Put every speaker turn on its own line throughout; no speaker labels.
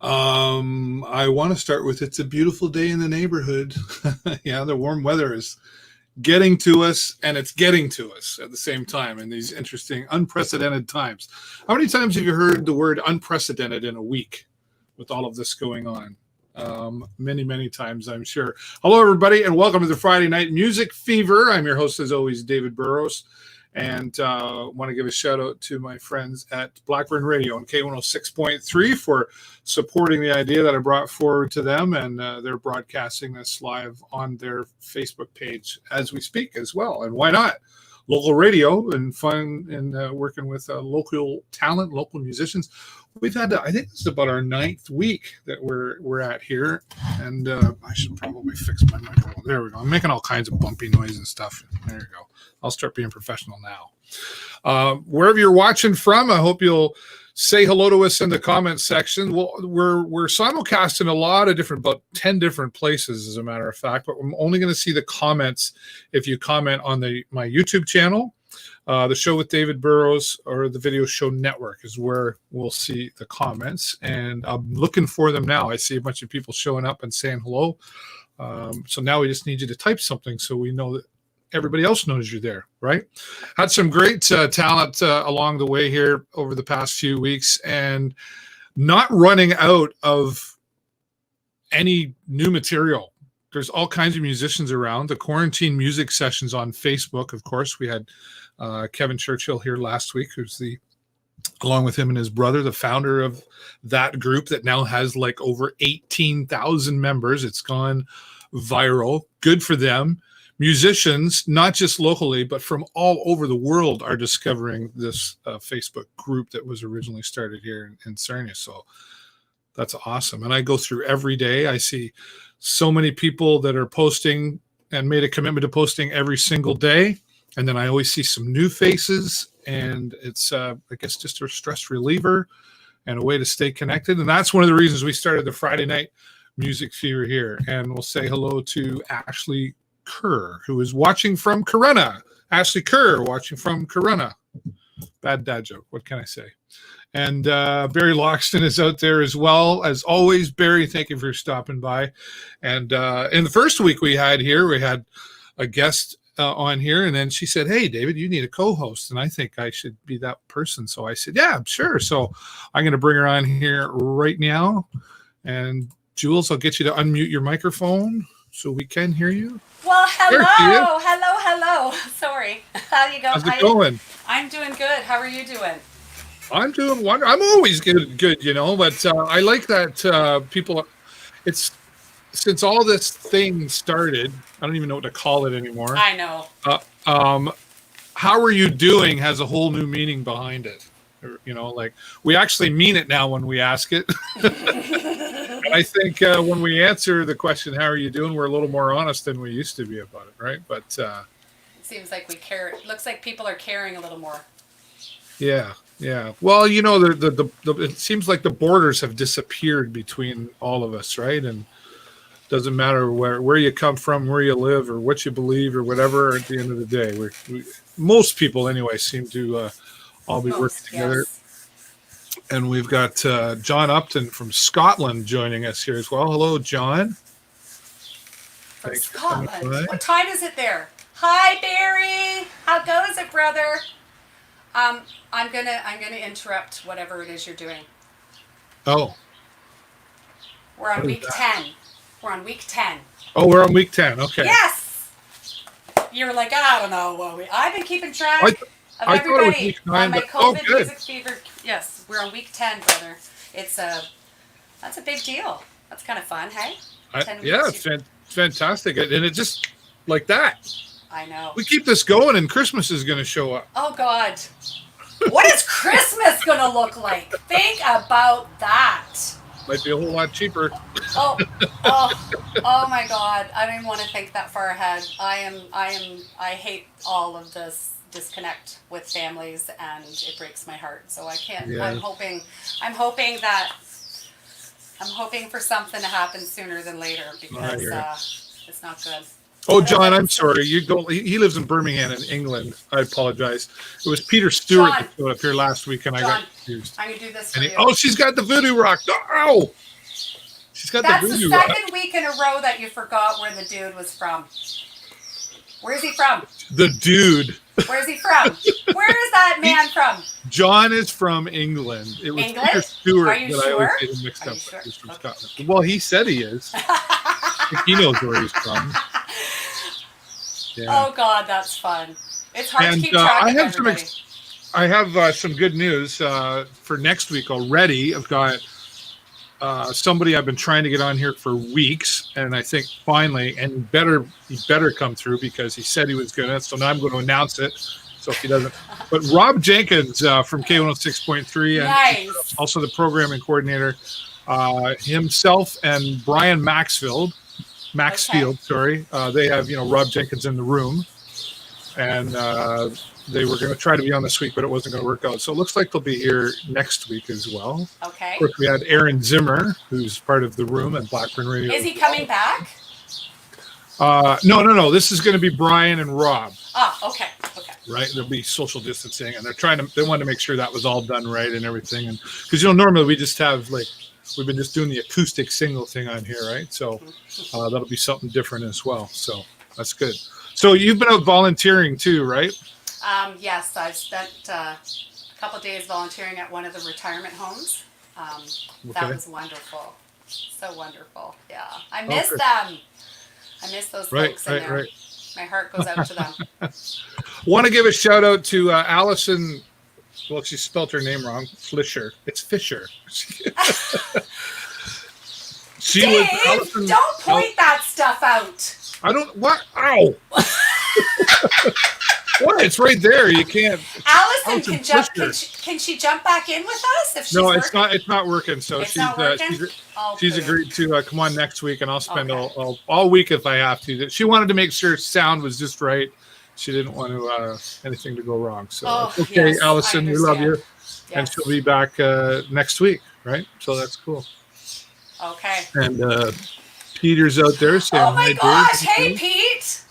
I want to start with it's a beautiful day in the neighborhood. Yeah, the warm weather is getting to us, and it's getting to us at the same time in these interesting, unprecedented times. How many times have you heard the word unprecedented in a week with all of this going on? Many, many times, I'm sure. Hello, everybody, and welcome to the Friday Night Music Fever. I'm your host, as always, David Burrows, and want to give a shout out to my friends at Blackburn Radio and K106.3 for supporting the idea that I brought forward to them, and they're broadcasting this live on their Facebook page as we speak as well. And why not? Local radio and fun, and working with local talent, local musicians. We've had, I think this is about our 9th week that we're at here, and I should probably fix my microphone. There we go. I'm making all kinds of bumpy noise and stuff. There you go. I'll start being professional now. Wherever you're watching from, I hope you'll say hello to us in the comments section. We're simulcast in a lot of different, about 10 different places, as a matter of fact, but I'm only going to see the comments if you comment on my YouTube channel. The Show with David Burrows, or the Video Show Network, is where we'll see the comments, and I'm looking for them now. I see a bunch of people showing up and saying hello. So now we just need you to type something so we know that everybody else knows you're there, right? Had some great talent along the way here over the past few weeks, and not running out of any new material. There's all kinds of musicians around. The quarantine music sessions on Facebook, of course. We had Kevin Churchill here last week, who's along with him and his brother, the founder of that group that now has like over 18,000 members. It's gone viral. Good for them. Musicians, not just locally, but from all over the world, are discovering this Facebook group that was originally started here in Sarnia. So that's awesome. And I go through every day. I see so many people that are posting and made a commitment to posting every single day. And then I always see some new faces, and it's, I guess, just a stress reliever and a way to stay connected. And that's one of the reasons we started the Friday Night Music Fever here. And we'll say hello to Ashley Kerr, who is watching from Corunna. Ashley Kerr, watching from Corunna. Bad dad joke. What can I say? And Barry Loxton is out there as well. As always, Barry, thank you for stopping by. And in the first week we had a guest on here, and then she said, "Hey, David, you need a co-host," and I think I should be that person. So I said, "Yeah, sure." So I'm going to bring her on here right now. And Jules, I'll get you to unmute your microphone so we can hear you.
Well, hello. Sorry. How you going?
How's it going?
I'm doing good. How are you doing?
I'm doing wonderful. I'm always good, you know, but I like that people, it's, since all this thing started, I don't even know what to call it anymore.
I know.
How are you doing has a whole new meaning behind it. You know, like, we actually mean it now when we ask it. And I think when we answer the question, how are you doing, we're a little more honest than we used to be about it, right? But it
seems like we care. It looks like people are caring a little more.
Yeah. Well, you know, it seems like the borders have disappeared between all of us, right? And doesn't matter where you come from, where you live, or what you believe, or whatever. At the end of the day, most people anyway seem to all be working together. Yes. And we've got John Upton from Scotland joining us here as well. Hello, John.
From Scotland. What time is it there? Hi, Barry. How goes it, brother? I'm gonna interrupt whatever it is you're doing.
Oh.
We're on week 10. We're on week 10.
Oh, we're on week 10. Okay.
Yes. You're like, I don't know. I've been keeping track of everybody on my COVID Music Fever. Yes, we're on week 10, brother. That's a big deal. That's kind of fun, hey? 10
yeah, it's fantastic, and it just like that.
I know.
We keep this going, and Christmas is going to show up.
Oh, God. What is Christmas going to look like? Think about that.
Might be a whole lot cheaper.
Oh my God. I don't even want to think that far ahead. I hate all of this disconnect with families, and it breaks my heart. So I can't. Yeah. I'm hoping for something to happen sooner than later, because it's not good.
Oh, John, I'm sorry. He lives in Birmingham in England. I apologize. It was Peter Stewart that showed up here last week, and I got confused.
I'm going to do this for you.
Oh, she's got the voodoo rock. Oh! She's got
That's
the
the second week in a row that you forgot where the dude was from. Where's he from?
The dude.
Where's he from? Where is that man from?
John is from England. It was
England?
Peter Stewart
Are you
that
sure?
I always get him mixed
Are
up
you sure?
with. He's from
Okay.
Scotland. Well, he said he is. I think he knows where he's from. Yeah.
Oh God, that's fun. It's hard to keep track
I
of
have
everybody.
I have some good news for next week already. I've got somebody I've been trying to get on here for weeks, and I think finally, and he better come through because he said he was going to. So now I'm going to announce it. So if he doesn't, but Rob Jenkins from K106.3 and
Nice.
also the programming coordinator, himself and Brian Maxfield, sorry, they have Rob Jenkins in the room, and they were going to try to be on this week, but it wasn't going to work out. So it looks like they'll be here next week as well.
Okay.
Of course, we had Aaron Zimmer, who's part of the room at Blackburn Radio.
Is he coming back?
No. This is going to be Brian and Rob.
Ah, okay.
Right, there'll be social distancing, and they wanted to make sure that was all done right and everything, and because normally we just have we've been just doing the acoustic single thing on here, right? So that'll be something different as well. So that's good. So you've been out volunteering too, right?
Yes, I've spent a couple of days volunteering at one of the retirement homes. That was wonderful. So wonderful. Yeah. I miss them. I miss those folks in there.
Right.
My heart goes out to them.
Want to give a shout out to Allison. Well, she spelled her name wrong. Fisher. It's Fisher.
Dave,
Allison,
don't point that stuff out.
I don't. What? Ow. What? It's right there. You can't.
Allison can jump. Can she jump back in with us if she's
working?
not.
It's not working. So
it's not working?
She's agreed to come on next week, and I'll spend all week if I have to. She wanted to make sure sound was just right. She didn't want anything to go wrong. So okay, yes, Allison, we love you, and she'll be back next week, right? So that's cool.
Okay.
And Peter's out there saying,
"Oh my gosh, hey Pete."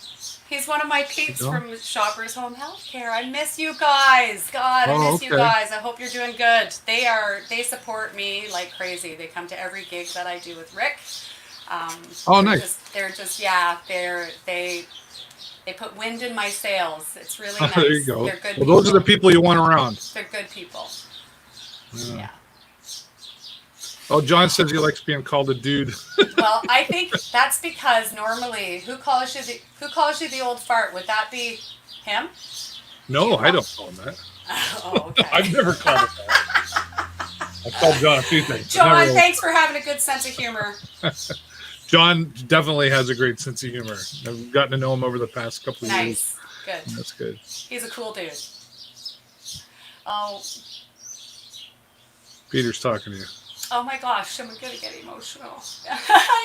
He's one of my peeps from Shoppers Home Healthcare. I miss you guys. God, I miss you guys. I hope you're doing good. They support me like crazy. They come to every gig that I do with Rick.
Nice.
They put wind in my sails. It's really nice.
There you go.
They're good
people. Those are the people you want around.
They're good people. Yeah.
Oh, John says he likes being called a dude.
Well, I think that's because normally, who calls you the old fart? Would that be him?
No, I don't call him that.
Oh, okay.
I've never called him that. I've called John a few things.
John, thanks for having a good sense of humor.
John definitely has a great sense of humor. I've gotten to know him over the past couple of years.
Nice. Good.
That's good.
He's a cool dude. Oh.
Peter's talking to you.
Oh my gosh, I'm going to get emotional.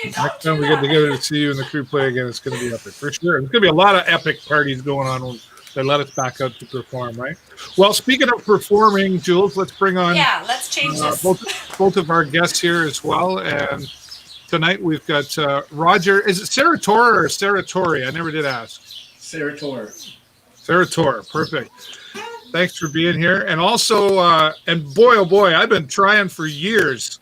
Next time we get together to see you in the crew play again, it's going to be epic for sure. There's going to be a lot of epic parties going on when they let us back out to perform, right? Well, speaking of performing, Jules, let's bring on
let's change this.
both of our guests here as well. And tonight we've got Roger. Is it Sarah Tor or Sarah Tori? I never did ask.
Sarah Tor.
Sarah Tor, perfect. Thanks for being here. And also, and boy, oh boy, I've been trying for years.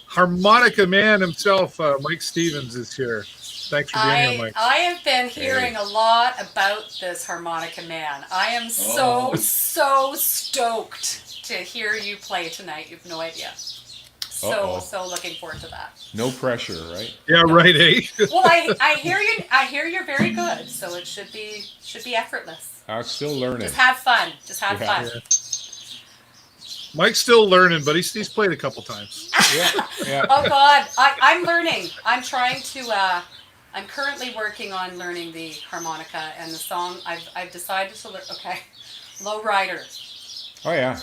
Harmonica man himself, Mike Stevens, is here. Thanks for being here, Mike.
I have been hearing a lot about this harmonica man. I am so stoked to hear you play tonight. You've no idea. So looking forward to that.
No pressure, right?
Yeah, right, eh?
Well, I hear you're very good, so it should be effortless.
I'm still learning.
Just have fun. Fun.
Yeah. Mike's still learning, but he's played a couple times.
Yeah.
Oh God, I'm learning. I'm trying to. I'm currently working on learning the harmonica and the song. I've decided to learn. Okay, Low Rider.
Oh yeah.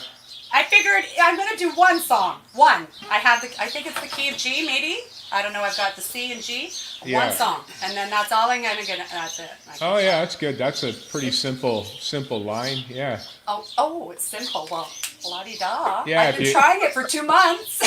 I figured I'm gonna do one song. One. I think it's the key of G, maybe. I don't know. I've got the C and G.
Yeah.
One song, and then that's all I'm gonna get. That's it.
Oh yeah, that's good. That's a pretty simple line. Yeah.
Oh, it's simple. Well, la-di-da.
Yeah,
I've been trying it for 2 months.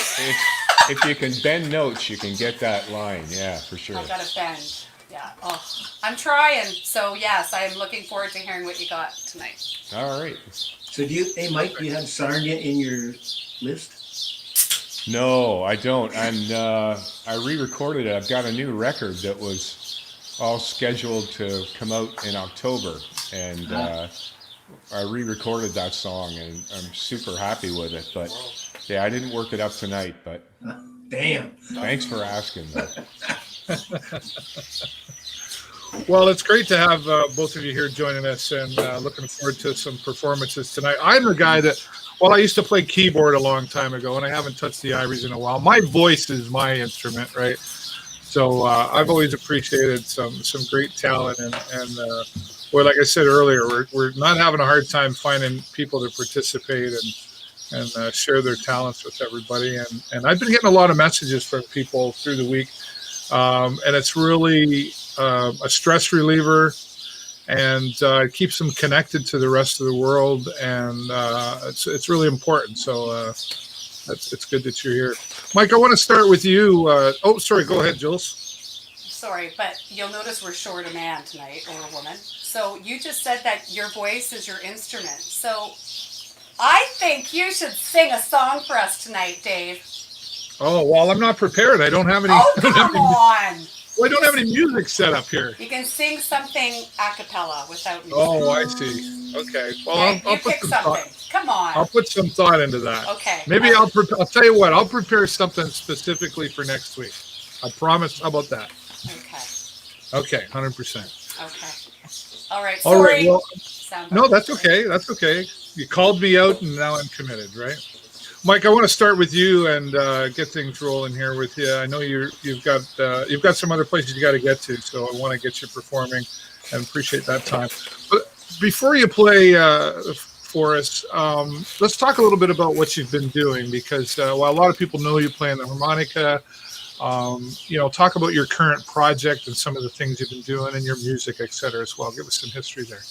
If you can bend notes, you can get that line. Yeah, for sure.
I've got to bend. Yeah. Oh, I'm trying. So yes, I am looking forward to hearing what you got tonight.
All right.
So hey Mike, do you have Sarnia in your list?
No, I don't. And I re-recorded it. I've got a new record that was all scheduled to come out in October, and I re-recorded that song, and I'm super happy with it. But yeah, I didn't work it up tonight. But
damn,
thanks for asking.
Well, it's great to have both of you here joining us, and looking forward to some performances tonight. I'm the guy that, well, I used to play keyboard a long time ago, and I haven't touched the ivories in a while. My voice is my instrument, right? So I've always appreciated some great talent, and well, like I said earlier, we're not having a hard time finding people to participate and share their talents with everybody. And I've been getting a lot of messages from people through the week, and it's really a stress reliever, and keeps them connected to the rest of the world, and it's really important. So it's good that you're here, Mike. I want to start with you. Oh, sorry, go ahead, Jules.
Sorry, but you'll notice we're short a man tonight, or a woman. So you just said that your voice is your instrument. So I think you should sing a song for us tonight, Dave.
Oh, well, I'm not prepared. I don't have any.
Oh, come on.
Well, I don't have any music set up here.
You can sing something a cappella without music.
Oh, I see. Okay. Well, I'll put
pick
some
something.
thought.
Come on.
I'll put some thought into that.
Okay.
Maybe I'll tell you what. I'll prepare something specifically for next week. I promise. How about that?
Okay.
Okay. 100%.
Okay. All right.
All
Sorry.
right. Well,
Sound
no,
off.
that's okay. That's okay. You called me out, and now I'm committed, right? Mike, I want to start with you and get things rolling here with you. I know you've got some other places you got to get to, so I want to get you performing, and appreciate that time. But before you play for us, let's talk a little bit about what you've been doing, because while a lot of people know you playing the harmonica, talk about your current project and some of the things you've been doing and your music, et cetera, as well. Give us some history there.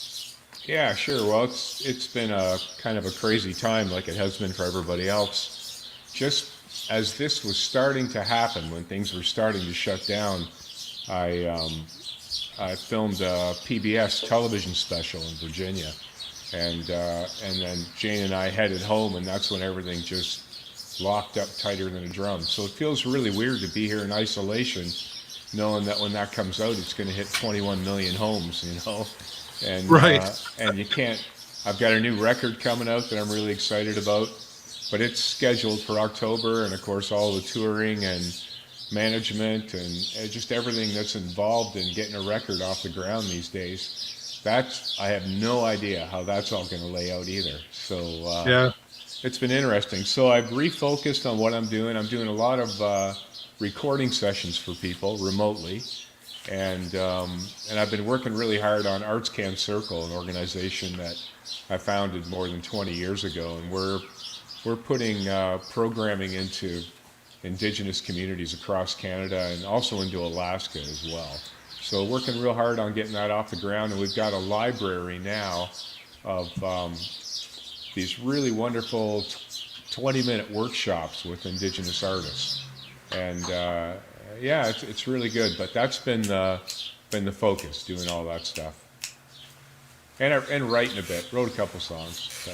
Yeah, sure. Well, it's been a kind of a crazy time, like it has been for everybody else. Just as this was starting to happen, when things were starting to shut down, I filmed a PBS television special in Virginia, and then Jane and I headed home, and that's when everything just locked up tighter than a drum. So it feels really weird to be here in isolation, knowing that when that comes out, it's going to hit 21 million homes, And
right.
And you can't. I've got a new record coming out that I'm really excited about, but it's scheduled for October, and of course all the touring and management and just everything that's involved in getting a record off the ground these days. I have no idea how that's all going to lay out either. So
Yeah.
It's been interesting. So I've refocused on what I'm doing. I'm doing a lot of recording sessions for people remotely. And I've been working really hard on ArtsCan Circle, an organization that I founded more than 20 years ago, and we're putting programming into Indigenous communities across Canada and also into Alaska as well. So working real hard on getting that off the ground, and we've got a library now of these really wonderful 20-minute workshops with Indigenous artists, and yeah, it's really good, but that's been the focus, doing all that stuff, and writing a bit. Wrote a couple songs.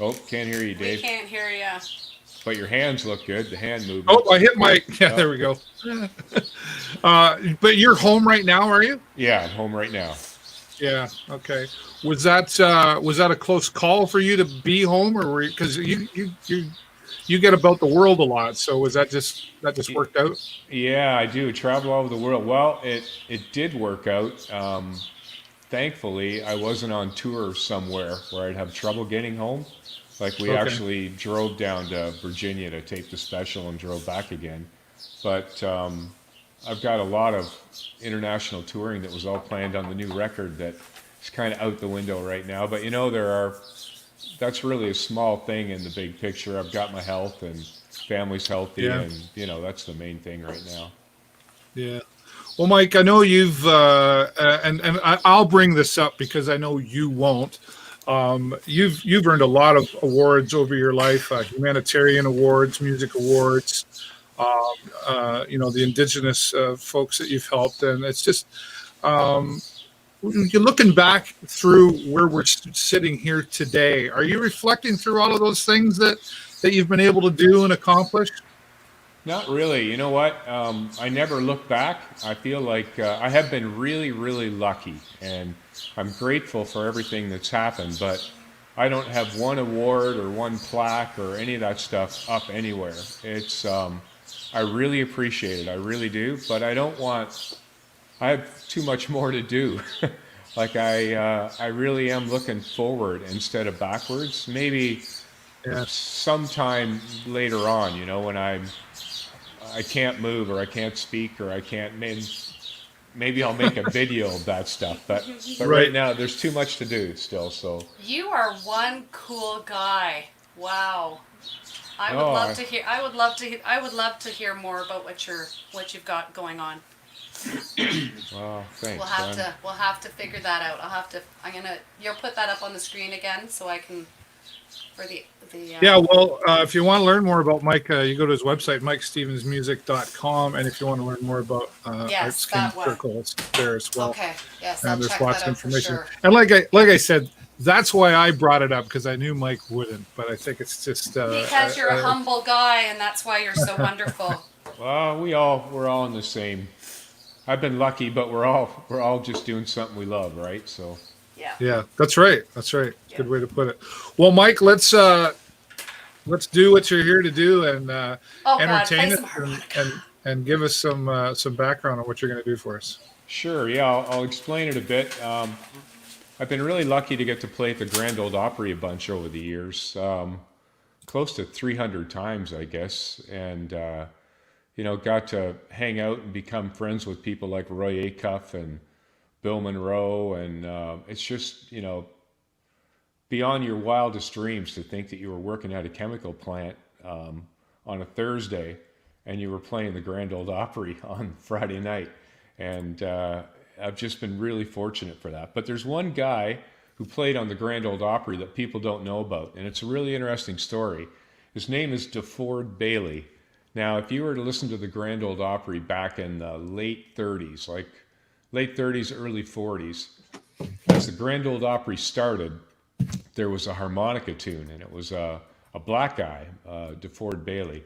Oh, can't hear you, Dave.
We can't hear you.
But your hands look good. The hand movement.
Oh, I hit my. Yeah, there we go. But you're home right now, are you?
Yeah, I'm home right now.
Yeah. Okay. Was that a close call for you to be home, or because you get about the world a lot? So was that just worked out?
Yeah, I do travel all over the world. Well, it did work out. Thankfully, I wasn't on tour somewhere where I'd have trouble getting home. Like we actually drove down to Virginia to tape the special and drove back again. But I've got a lot of international touring that was all planned on the new record that is kind of out the window right now. But that's really a small thing in the big picture. I've got my health, and family's healthy, and that's the main thing right now.
Yeah. Well, Mike, I know you've and I'll bring this up because I know you won't. You've earned a lot of awards over your life, humanitarian awards, music awards, the Indigenous folks that you've helped, and it's just you're looking back through where we're sitting here today. Are you reflecting through all of those things that you've been able to do and accomplish?
Not really. You know what? I never look back. I feel like I have been really, really lucky, and I'm grateful for everything that's happened, but I don't have one award or one plaque or any of that stuff up anywhere. It's, I really appreciate it. I really do, but I don't want, I have too much more to do. Like I really am looking forward instead of backwards. Maybe sometime later on, you know, when I can't move or I can't speak or I can't, maybe I'll make a video of that stuff. But right now there's too much to do still. So
you are one cool guy. Wow. I would love to hear. I would love to hear more about what you've got going on.
Well, thanks.
We'll have to figure that out. You'll put that up on the screen again so I can, for the
yeah, well, if you want to learn more about Mike, you go to his website, mikestevensmusic.com, and if you want to learn more about Arts King Circle, it's there as well.
Okay, yes,
and there's lots of information.
Sure.
And like I said, that's why I brought it up, because I knew Mike wouldn't, but I think it's just
because you're a humble guy, and that's why you're so wonderful.
Well, we're all in the same. I've been lucky, but we're all just doing something we love, right? So.
Yeah, that's right. Yeah. Good way to put it. Well, Mike, let's do what you're here to do and entertain it and give us some background on what you're going to do for us.
Sure. Yeah, I'll explain it a bit. I've been really lucky to get to play at the Grand Ole Opry a bunch over the years, close to 300 times, I guess, and got to hang out and become friends with people like Roy Acuff and Bill Monroe, and it's just, beyond your wildest dreams to think that you were working at a chemical plant on a Thursday and you were playing the Grand Ole Opry on Friday night. And I've just been really fortunate for that. But there's one guy who played on the Grand Ole Opry that people don't know about, and it's a really interesting story. His name is DeFord Bailey. Now, if you were to listen to the Grand Ole Opry back in the late 30s, early 40s, as the Grand Ole Opry started, there was a harmonica tune, and it was a black guy, DeFord Bailey.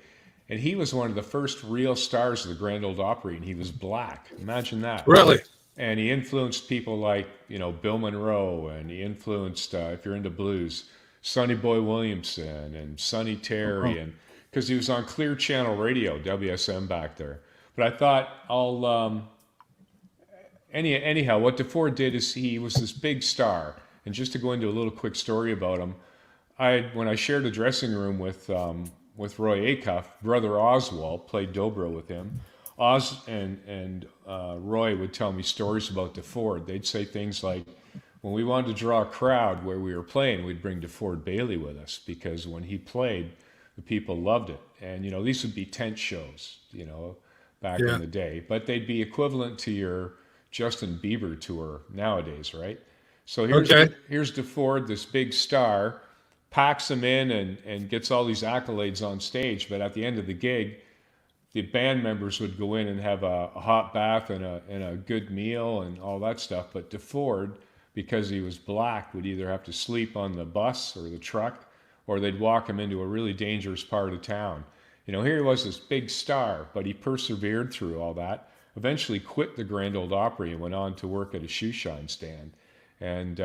And he was one of the first real stars of the Grand Ole Opry, and he was black. Imagine that.
Really?
And he influenced people like, Bill Monroe, and he influenced, if you're into blues, Sonny Boy Williamson and Sonny Terry, and because he was on Clear Channel Radio, WSM back there. But I thought anyhow, what DeFord did is he was this big star. And just to go into a little quick story about him, when I shared a dressing room with Roy Acuff, brother Oswald played dobro with him. Oz and Roy would tell me stories about DeFord. They'd say things like, when we wanted to draw a crowd where we were playing, we'd bring DeFord Bailey with us, because when he played, the people loved it. And, these would be tent shows, back in the day. But they'd be equivalent to your Justin Bieber tour nowadays, right? So here's DeFord, this big star, packs them in and gets all these accolades on stage. But at the end of the gig, the band members would go in and have a hot bath and a good meal and all that stuff. But DeFord, because he was black, would either have to sleep on the bus or the truck, or they'd walk him into a really dangerous part of town. Here he was, this big star, but he persevered through all that. Eventually quit the Grand Ole Opry and went on to work at a shoe shine stand. And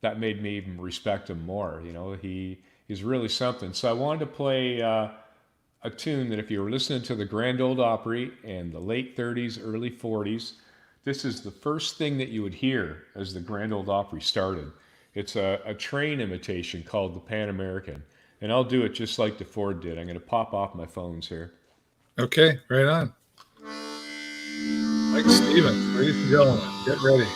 that made me even respect him more. He's really something. So I wanted to play a tune that if you were listening to the Grand Ole Opry in the late 30s, early 40s, this is the first thing that you would hear as the Grand Ole Opry started. It's a train imitation called the Pan American. And I'll do it just like DeFord did. I'm going to pop off my phones here.
Okay, right on. Mike Stevens, ladies and gentlemen, get ready.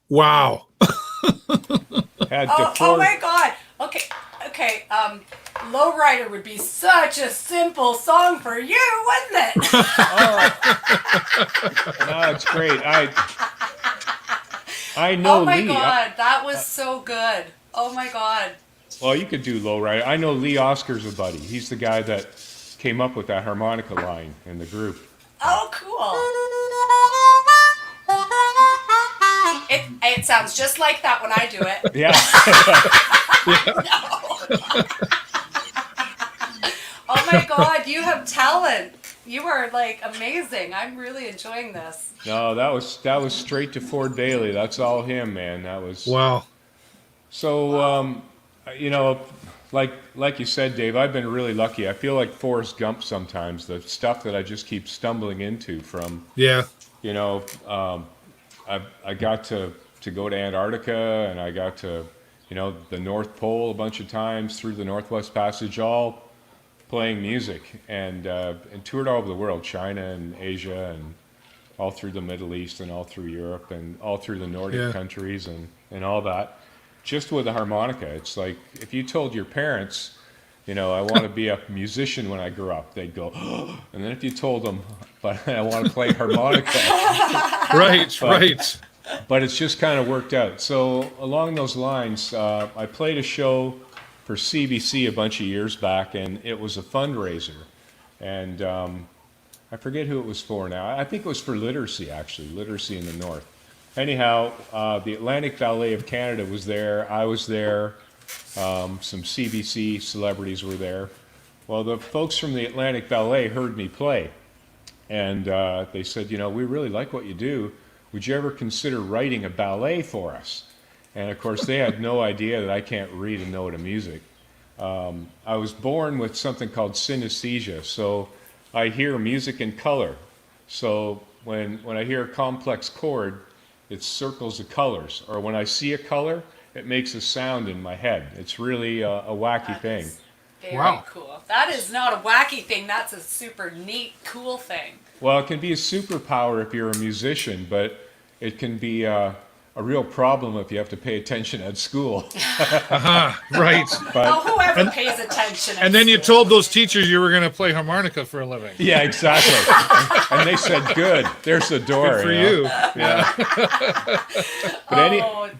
Wow.
Had
Oh my God. Okay. Lowrider would be such a simple song for you, wouldn't it?
No, it's great. I know
Oh my
Lee.
God, that was so good. Oh my God.
Well, you could do Lowrider. I know Lee Oscar's a buddy. He's the guy that came up with that harmonica line in the group.
Oh, cool. It sounds just like that when I do it.
Yeah.
Oh my God, you have talent. You are like amazing. I'm really enjoying this.
No, that was straight to Ford Bailey. That's all him, man. That was
Wow.
so. You know, like you said, Dave, I've been really lucky. I feel like Forrest Gump sometimes. The stuff that I just keep stumbling into from.
Yeah.
You know, I got to go to Antarctica, and I got to, you know, the North Pole a bunch of times, through the Northwest Passage, all playing music, and toured all over the world, China and Asia, and all through the Middle East, and all through Europe, and all through the Nordic countries, and all that, just with a harmonica. It's like, if you told your parents, you know, I want to be a musician when I grow up, they'd go, oh. And then if you told them, but I want to play harmonica.
Right.
But it's just kind of worked out. So along those lines, I played a show for CBC a bunch of years back, and it was a fundraiser. And I forget who it was for now. I think it was for literacy, actually, literacy in the North. Anyhow, the Atlantic Ballet of Canada was there. I was there. Some CBC celebrities were there. Well, the folks from the Atlantic Ballet heard me play, and they said, you know, we really like what you do. Would you ever consider writing a ballet for us? And of course, they had no idea that I can't read a note of music. I was born with something called synesthesia, so I hear music in color. So when I hear a complex chord, it circles the colors. Or when I see a color, it makes a sound in my head. It's really a wacky thing.
Very cool. That is not a wacky thing. That's a super neat, cool thing.
Well, it can be a superpower if you're a musician, but it can be a real problem if you have to pay attention at school.
Right.
But, whoever pays attention.
And then you told those teachers you were going to play harmonica for a living.
Yeah, exactly. And they said, "Good, there's the door."
Good for you.
Yeah.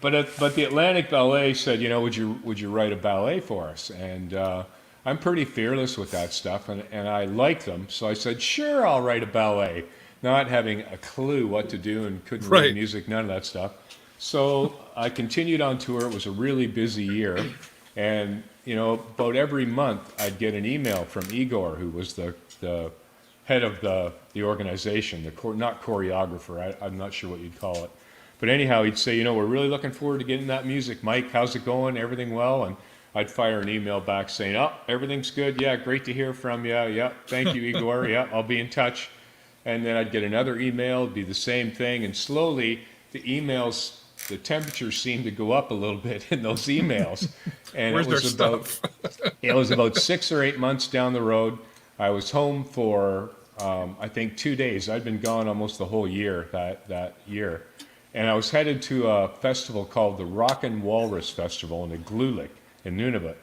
But the Atlantic Ballet said, you know, would you write a ballet for us? And I'm pretty fearless with that stuff, and I like them. So I said, sure, I'll write a ballet, not having a clue what to do and couldn't read music, none of that stuff. So I continued on tour. It was a really busy year. And, you know, about every month I'd get an email from Igor, who was the head of the organization, not choreographer, I'm not sure what you'd call it. But anyhow, he'd say, you know, we're really looking forward to getting that music. Mike, how's it going? Everything well? And I'd fire an email back saying, oh, everything's good. Yeah, great to hear from you. Yeah, thank you, Igor. Yeah, I'll be in touch. And then I'd get another email, it'd be the same thing. And slowly, the emails, the temperature seemed to go up a little bit in those emails. And it was about 6 or 8 months down the road. I was home for, I think, 2 days. I'd been gone almost the whole year, that year. And I was headed to a festival called the Rockin' Walrus Festival in Igloolik in Nunavut.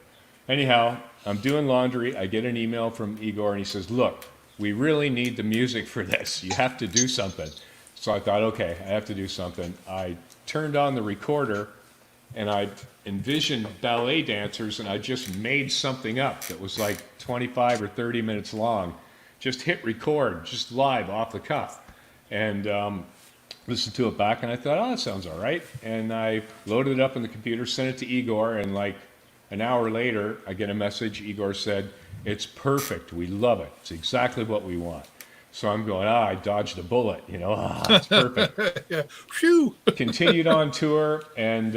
Anyhow, I'm doing laundry. I get an email from Igor, and he says, look, we really need the music for this. You have to do something. So I thought, okay, I have to do something. I turned on the recorder, and I envisioned ballet dancers, and I just made something up that was like 25 or 30 minutes long. Just hit record, just live, off the cuff. And listened to it back, and I thought, oh, that sounds all right. And I loaded it up on the computer, sent it to Igor, and like an hour later, I get a message. Igor said, it's perfect. We love it. It's exactly what we want. So I'm going, I dodged a bullet, you know, it's perfect.
Yeah. Phew.
Continued on tour and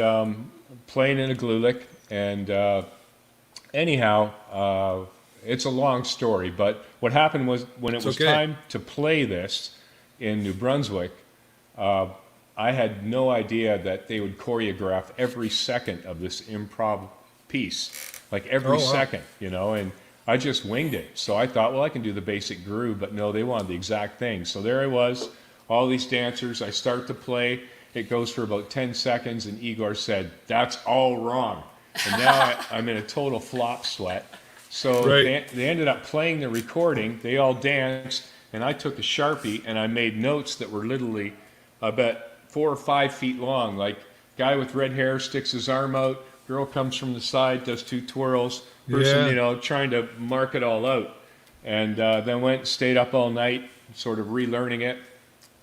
playing in Igloolik. And anyhow, it's a long story, but what happened was when it was time to play this in New Brunswick, I had no idea that they would choreograph every second of this improv piece, like every second, you know, and I just winged it. So I thought, well, I can do the basic groove, but no, they wanted the exact thing. So there I was, all these dancers, I start to play, it goes for about 10 seconds, and Igor said, "That's all wrong." And now I'm in a total flop sweat. So they ended up playing the recording. They all danced, and I took a Sharpie and I made notes that were literally about 4 or 5 feet long. Like, guy with red hair sticks his arm out, girl comes from the side, does 2 twirls, person, trying to mark it all out. And then stayed up all night, sort of relearning it.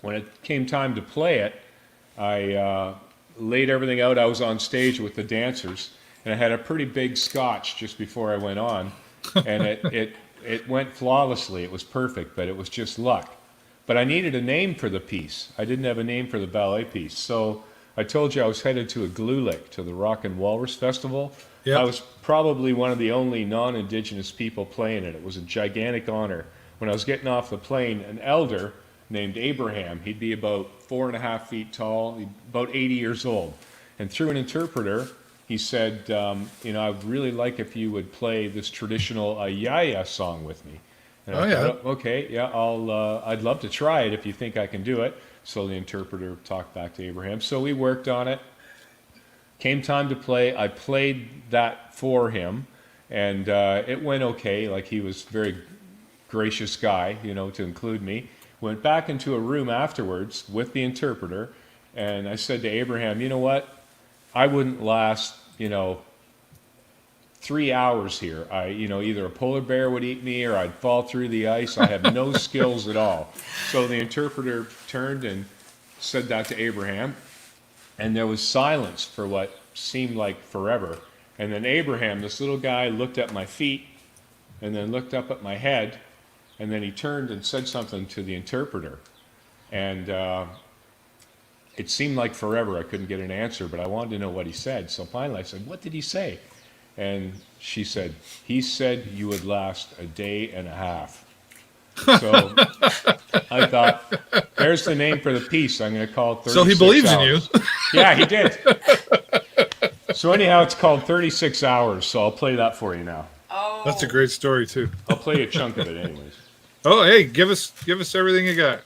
When it came time to play it, I laid everything out. I was on stage with the dancers, and I had a pretty big scotch just before I went on, and it went flawlessly. It was perfect, but it was just luck. But I needed a name for the piece. I didn't have a name for the ballet piece. So I told you I was headed to Igloolik, to the Rock and Walrus Festival. Yep. I was probably one of the only non-Indigenous people playing it. It was a gigantic honor. When I was getting off the plane, an elder named Abraham, he'd be about 4.5 feet tall, about 80 years old. And through an interpreter, he said, I'd really like if you would play this traditional Ayaya song with me. And I thought, okay, yeah, I'd love to try it if you think I can do it. So the interpreter talked back to Abraham. So we worked on it. Came time to play. I played that for him, and it went okay. Like, he was a very gracious guy, to include me. Went back into a room afterwards with the interpreter, and I said to Abraham, you know what? I wouldn't last, 3 hours here. Either a polar bear would eat me or I'd fall through the ice. I have no skills at all. So the interpreter turned and said that to Abraham, and there was silence for what seemed like forever. And then Abraham, this little guy, looked at my feet and then looked up at my head, and then he turned and said something to the interpreter. And it seemed like forever. I couldn't get an answer, but I wanted to know what he said. So finally I said, "What did he say?" And she said, "He said you would last a day and a half." So I thought, there's the name for the piece. I'm going to call it 36
So he believes
hours.
in you.
Yeah, he did. So anyhow, it's called 36 Hours, so I'll play that for you now.
Oh.
That's a great story, too.
I'll play a chunk of it anyways.
Oh, hey, give us everything you got.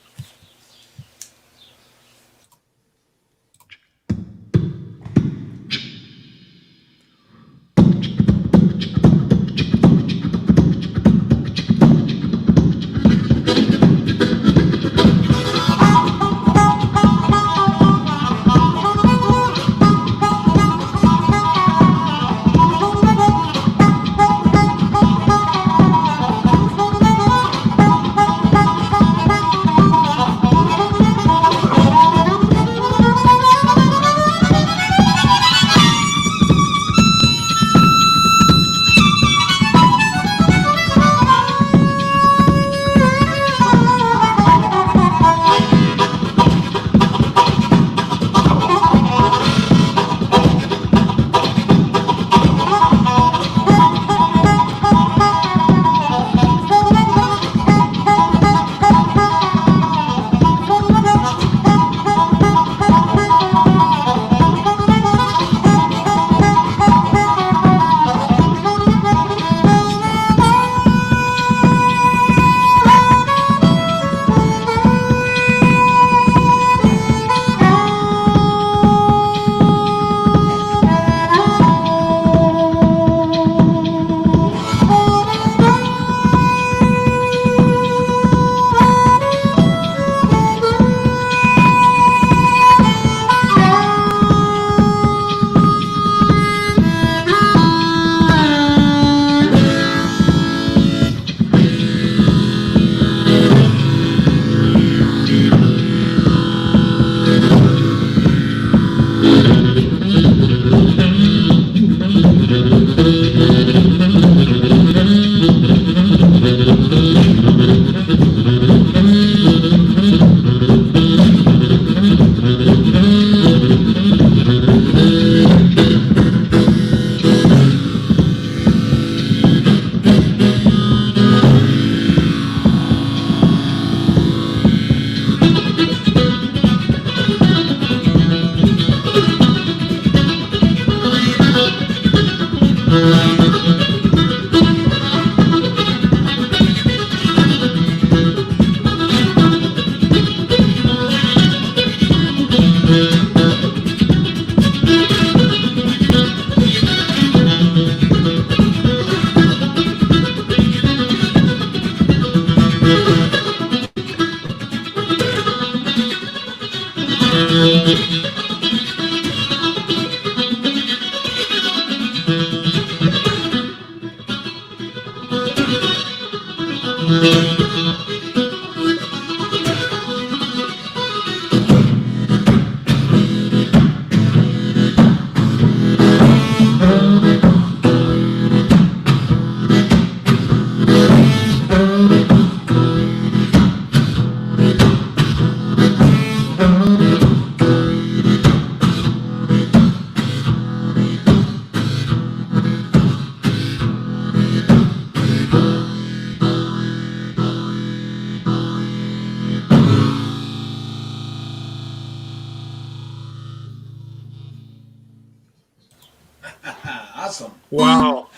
Awesome.
Wow.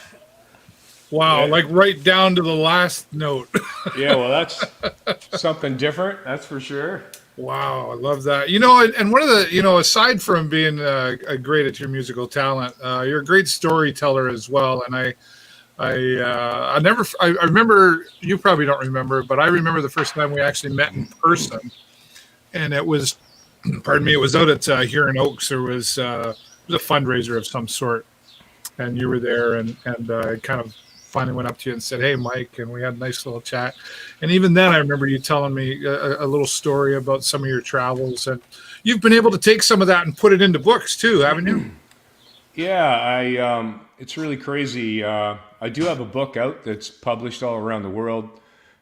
Wow,
Yeah.
like right down to the last note.
Yeah, well, that's something different, that's for sure.
Wow, I love that. You know, and one of the, you know, aside from being great at your musical talent, you're a great storyteller as well. And I remember, you probably don't remember, but I remember the first time we actually met in person, and it was, pardon me, it was out at here in Oaks. It was a fundraiser of some sort, and you were there, and I kind of finally went up to you and said, "Hey, Mike," and we had a nice little chat. And even then, I remember you telling me a little story about some of your travels, and you've been able to take some of that and put it into books too, haven't you?
Yeah, it's really crazy. I do have a book out that's published all around the world,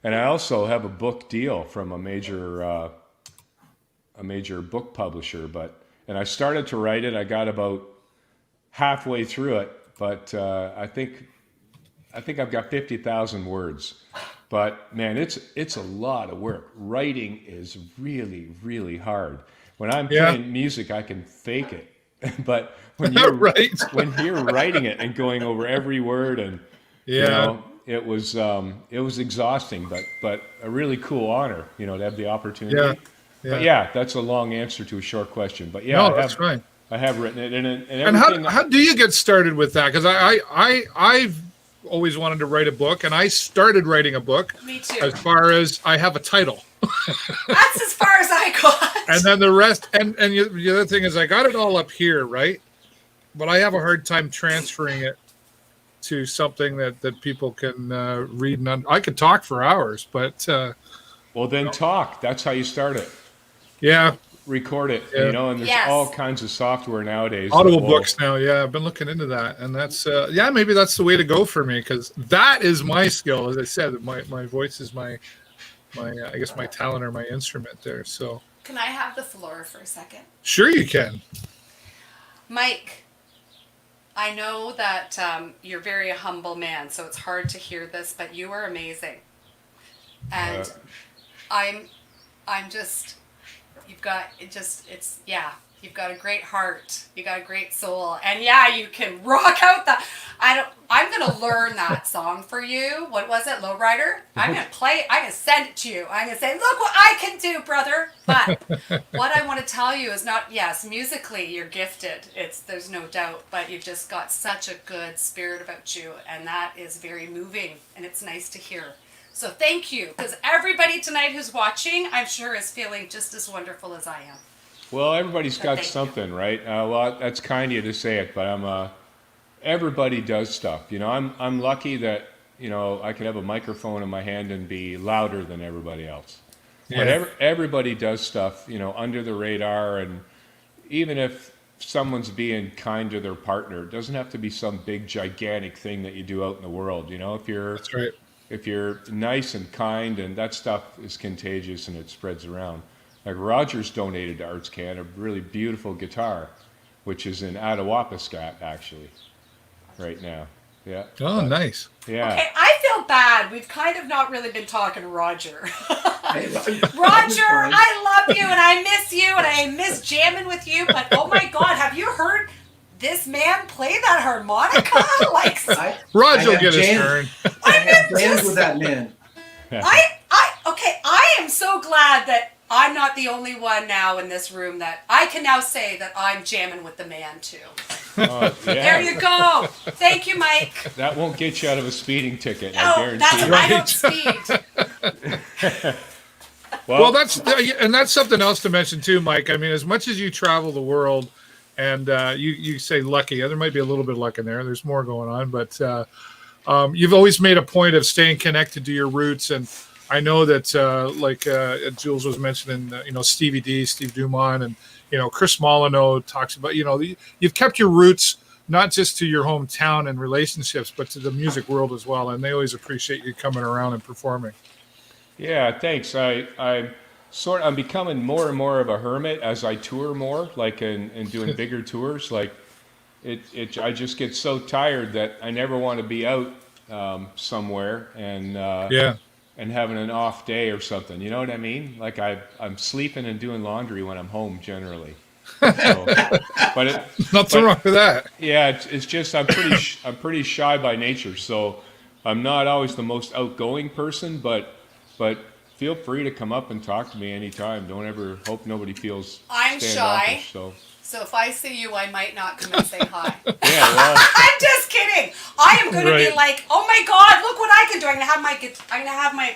and I also have a book deal from a major book publisher. And I started to write it. I got about halfway through it, but I think I've got 50,000 words. But man, it's a lot of work. Writing is really, really hard. When I'm playing music, I can fake it, but when you're when you're writing it and going over every word, and you know, it was exhausting, but a really cool honor, you know, to have the opportunity.
Yeah.
But yeah, that's a long answer to a short question. But yeah,
No, that's right.
I have written it, and
And how do you get started with that? Because I've always wanted to write a book, and I started writing a book.
Me too.
As far as I have a title.
That's as far as I got.
And then the rest, and the other thing is I got it all up here, right? But I have a hard time transferring it to something that people can read. And I could talk for hours, but
well, then talk. That's how you start it.
Yeah.
Record it, you know, and there's all kinds of software nowadays.
Audible books now, yeah, I've been looking into that, and that's maybe that's the way to go for me, because that is my skill. As I said, my voice is my I guess my talent or my instrument there. So
can I have the floor for a second?
Sure, you can. Mike,
I know that you're a very humble man, so it's hard to hear this, but you are amazing, and I'm just. You've got you've got a great heart. You got a great soul. And you can rock out I'm going to learn that song for you. What was it? Lowrider? I'm going to play it. I'm going to send it to you. I'm going to say, look what I can do, brother. But what I want to tell you is musically you're gifted. There's no doubt, but you've just got such a good spirit about you. And that is very moving, and it's nice to hear. So thank you, because everybody tonight who's watching, I'm sure, is feeling just as wonderful as I am.
Well, everybody's got something, right? Well, that's kind of you to say it, but everybody does stuff. You know, I'm lucky that, you know, I could have a microphone in my hand and be louder than everybody else. Yeah. But everybody does stuff, you know, under the radar, and even if someone's being kind to their partner, it doesn't have to be some big gigantic thing that you do out in the world. You know,
that's right.
If you're nice and kind, and that stuff is contagious and it spreads around. Like Roger's donated to ArtsCan a really beautiful guitar, which is in Attawapiskat actually, right now. Yeah.
Oh, nice.
Yeah.
Okay, I feel bad. We've kind of not really been talking to Roger. Roger, I love you and I miss you and I miss jamming with you, but oh my God, have you heard this man play that harmonica?
Roger will get his turn.
I have plans with that man.
I am so glad that I'm not the only one now in this room that I can now say that I'm jamming with the man too. There you go. Thank you, Mike.
That won't get you out of a speeding ticket. I guarantee
I don't speed.
Well, that's something else to mention too, Mike. I mean, as much as you travel the world, and you say lucky, there might be a little bit of luck in there. There's more going on, but you've always made a point of staying connected to your roots. And I know that Jules was mentioning, Stevie D, Steve Dumont, and Chris Molyneux talks about you've kept your roots not just to your hometown and relationships, but to the music world as well, and they always appreciate you coming around and performing.
Yeah, thanks. I'm becoming more and more of a hermit as I tour more, and doing bigger tours. I just get so tired that I never want to be out somewhere and having an off day or something. You know what I mean? I'm sleeping and doing laundry when I'm home generally. So,
Nothing wrong with that.
Yeah, it's just I'm pretty shy by nature, so I'm not always the most outgoing person, but feel free to come up and talk to me anytime. Don't ever hope nobody feels
I'm shy.
So
if I see you, I might not come and say hi.
Yeah, well,
I'm just kidding. I am going to be like, oh my God, look what I can do. I'm going to have my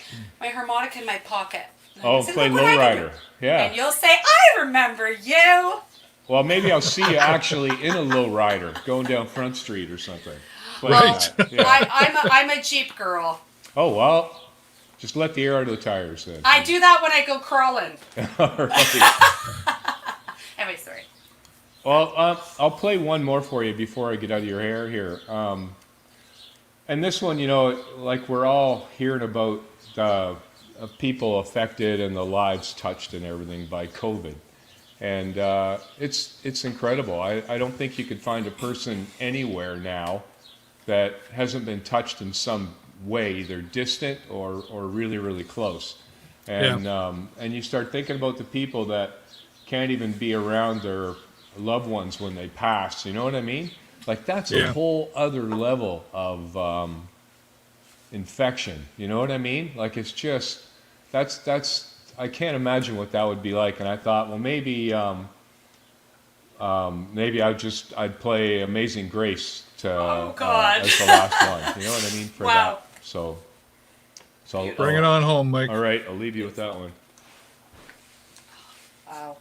harmonica in my pocket.
Play lowrider. Yeah.
And you'll say, I remember you.
Well, maybe I'll see you actually in a lowrider going down Front Street or something.
Right.
Yeah.
I'm a Jeep girl.
Oh, well, just let the air out of the tires then.
I do that when I go crawling.
All right.
Anyway, sorry.
Well, I'll play one more for you before I get out of your hair here. And this one, we're all hearing about people affected and the lives touched and everything by COVID. And it's incredible. I don't think you could find a person anywhere now that hasn't been touched in some way, either distant or really, really close. And and you start thinking about the people that can't even be around their loved ones when they pass. You know what I mean? That's a whole other level of infection. You know what I mean? It's just that's I can't imagine what that would be like. And I thought, well, maybe I'd play Amazing Grace to as the last one. You know what I mean? For that. So
Bring it on home, Mike.
All right, I'll leave you with that one.
Wow.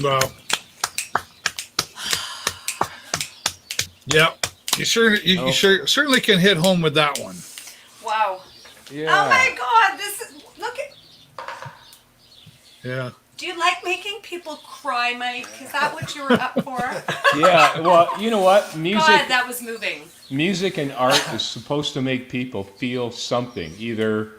Wow. Yeah. You certainly can hit home with that one.
Wow.
Yeah.
Oh my God! Look at.
Yeah.
Do you like making people cry, Mike? Is that what you were up for?
Yeah, well, you know what?
God, that was moving.
Music and art is supposed to make people feel something. Either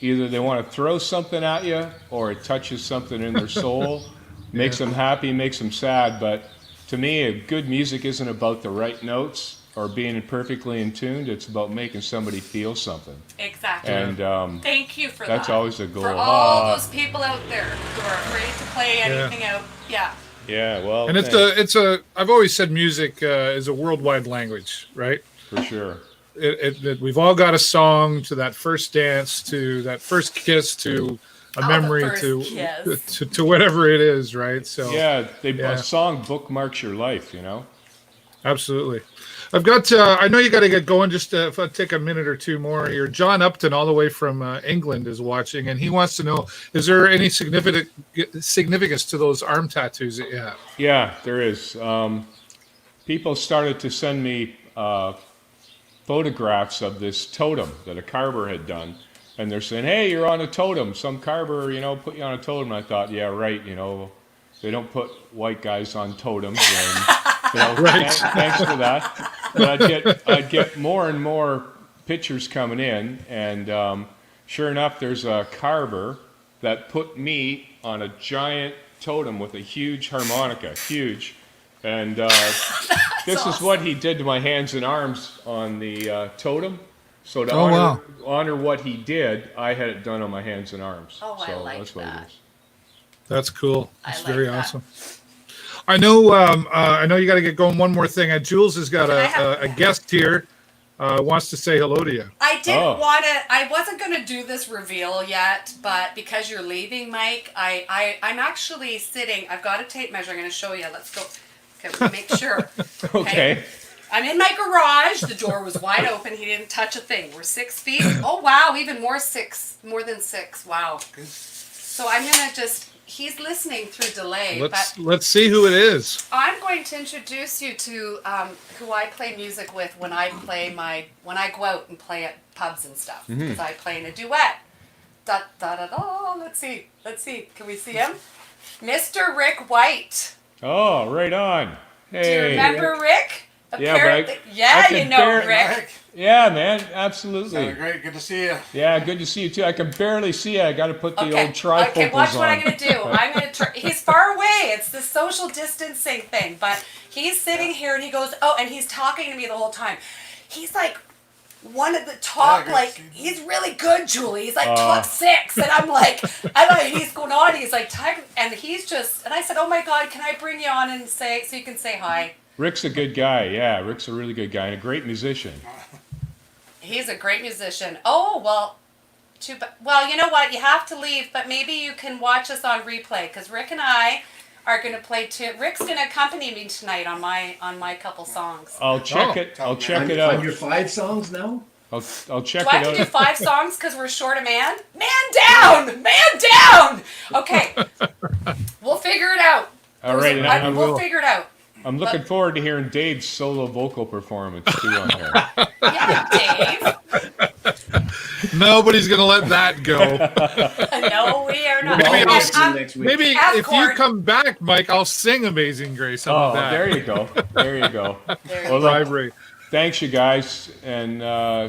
they want to throw something at you, or it touches something in their soul, makes them happy, makes them sad. But to me, good music isn't about the right notes or being perfectly in tune. It's about making somebody feel something.
Exactly.
And
thank you for
that's
that.
always a goal.
For all those people out there who are afraid to play anything out. Yeah.
Yeah, well,
and I've always said music is a worldwide language, right?
For sure.
We've all got a song, to that first dance, to that first kiss, to a memory, to whatever it is, right? So
a song bookmarks your life, you know.
Absolutely. I've got. I know you got to get going. Just if I take a minute or two more here. John Upton, all the way from England, is watching, and he wants to know: is there any significance to those arm tattoos that you have?
Yeah, there is. People started to send me photographs of this totem that a carver had done, and they're saying, "Hey, you're on a totem. Some carver, put you on a totem." And I thought, yeah, right. They don't put white guys on totems. And,
right.
Thanks for that. But I'd get more and more pictures coming in, and sure enough, there's a carver that put me on a giant totem with a huge harmonica, huge. And this is what he did to my hands and arms on the totem. So to honor what he did, I had it done on my hands and arms.
Oh,
so
I like
that's what
that.
it is.
That's cool. That's
like
very
that.
awesome. I know you got to get going. One more thing. Jules has got a guest here. Wants to say hello to you.
I didn't want to. I wasn't going to do this reveal yet, but because you're leaving, Mike, I'm actually sitting. I've got a tape measure. I'm going to show you. Let's go. Okay, make sure.
Okay.
I'm in my garage. The door was wide open. He didn't touch a thing. We're 6 feet. Oh wow, even more than six. Wow. So I'm gonna he's listening through delay.
Let's see who it is.
I'm going to introduce you to who I play music with when I go out and play at pubs and stuff. Because I play in a duet. Da da da da. Let's see. Can we see him? Mr. Rick White.
Oh, right on. Hey.
Do you remember Rick?
Apparently,
Rick.
Yeah, man, absolutely.
Sounded great. Good to see you.
Yeah, good to see you too. I can barely see you. I got to put the old trifocals
Okay, watch what
on.
I'm going to do. I'm going to he's far away. It's the social distancing thing. But he's sitting here and he goes, and he's talking to me the whole time. He's like one of the top, he's really good, Julie. He's like top 6. And I'm like, he's going on. He's like, and he's just, and I said, oh my God, can I bring you on and so you can say hi?
Rick's a good guy. Yeah, Rick's a really good guy and a great musician.
He's a great musician. Oh, well, well, you know what? You have to leave, but maybe you can watch us on replay because Rick and I are going to play too. Rick's going to accompany me tonight on my couple songs.
I'll check it. I'll check it out.
On your 5 songs now?
I'll check it out.
Do I have to do 5 songs because we're short a man? Man down! Man down! Okay. We'll figure it out.
All right.
We'll figure it out.
I'm looking forward to hearing Dave's solo vocal performance too on here.
Yeah, Dave.
Nobody's going to let that go.
No, we are not.
Maybe if you come back, Mike, I'll sing Amazing Grace. How about that?
There you go. There you go.
Well,
look,
thanks, you guys. And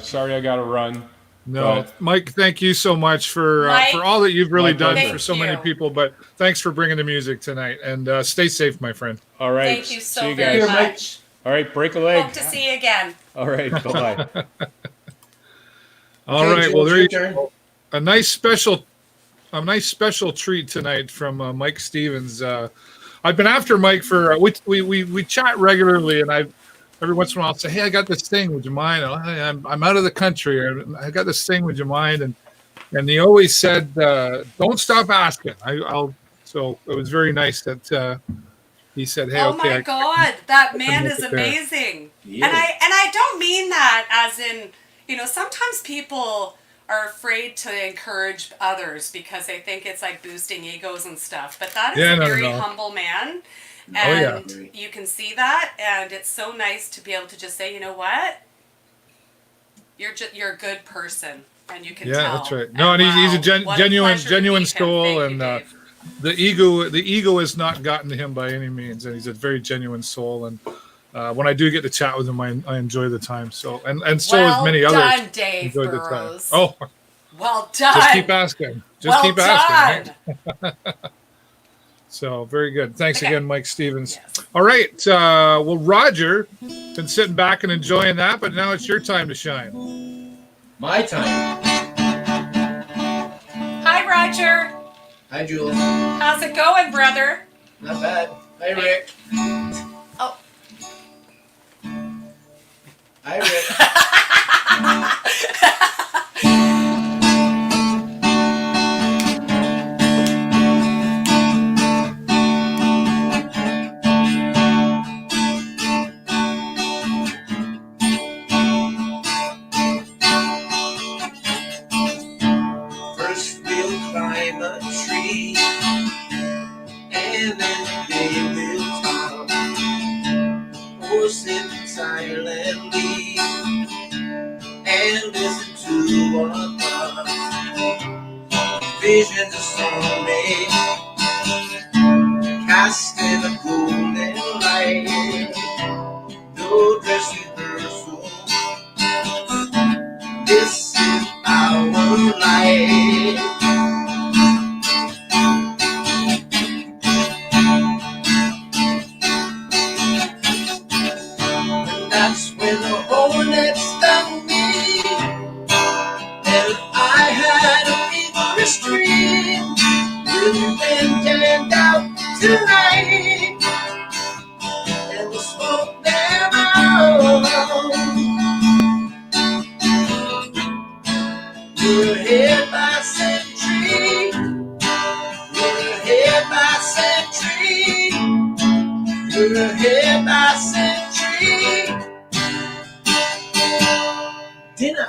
sorry I got to run.
No, Mike, thank you so much for all that you've really done for so many people. But thanks for bringing the music tonight. And stay safe, my friend.
All right.
Thank you so very much.
All right, break a leg.
Hope to see you again.
All right, bye-bye.
All right, well, there you go. A nice special treat tonight from Mike Stevens. I've been after Mike for we chat regularly, and every once in a while I'll say, hey, I got this thing. Would you mind? I'm out of the country. I got this thing. Would you mind? And he always said, don't stop asking. So it was very nice that he said, hey, okay.
Oh my God, that man is amazing. And I don't mean that as in, sometimes people are afraid to encourage others because they think it's like boosting egos and stuff. But that is a very humble man. And you can see that, and it's so nice to be able to just say, you know what, you're a good person, and you can tell.
Yeah, that's right. No, and he's a genuine soul, and the ego has not gotten to him by any means, and he's a very genuine soul. And when I do get to chat with him, I enjoy the time. So and so
well
as many
done,
others
Dave
enjoy
Burrows.
the time. Oh,
well done.
just keep asking. Just keep asking. Right? So very good. Thanks again, Mike Stevens.
Yes.
All right. Well, Roger, been sitting back and enjoying that, but now it's your time to shine.
My time.
Hi, Roger.
Hi, Jules.
How's it going, brother?
Not bad. Hi, Rick.
Oh.
Hi, Rick. First we'll climb a tree, and then they will talk, or sit silently and listen to our thoughts. Visions of soulmates cast in a golden light. No dress rehearsal. This is our life. And that's when the hornet stung me, and I had a feverish dream. We'll bend out tonight, and we'll smoke them out. We're hit by century. We're hit by century. We're hit by century. Dinner.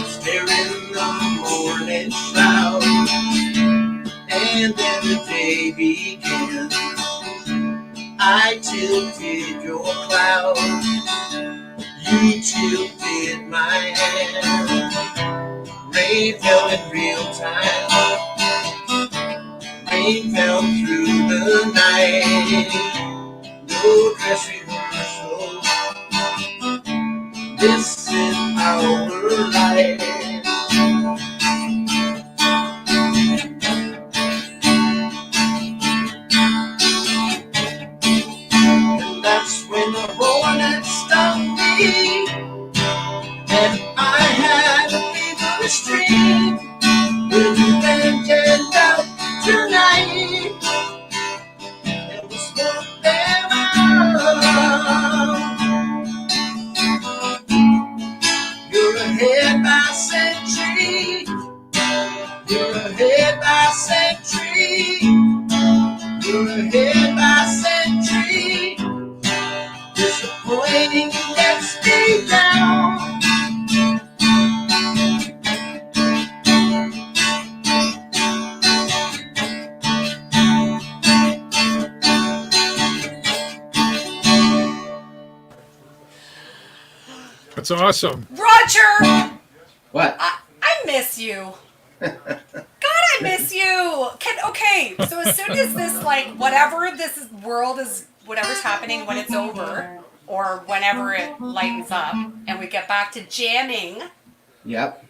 Stare in the morning shroud, and then the day begins. I tilted your cloud, you tilted my hand. Rain fell in real time, rain fell through the night. No dress rehearsal, this is our life. That's when the hornet stung me, and I had a feverish dream. We'll be vengeance out tonight, and we'll smoke them out. You're ahead by century. You're ahead by century. You're ahead by century. Disappointing, you lets me down.
That's awesome.
Roger!
What?
I miss you. God, I miss you. Okay, so as soon as this, like, whatever this world is, whatever's happening when it's over, or whenever it lightens up, and we get back to jamming,
Yep.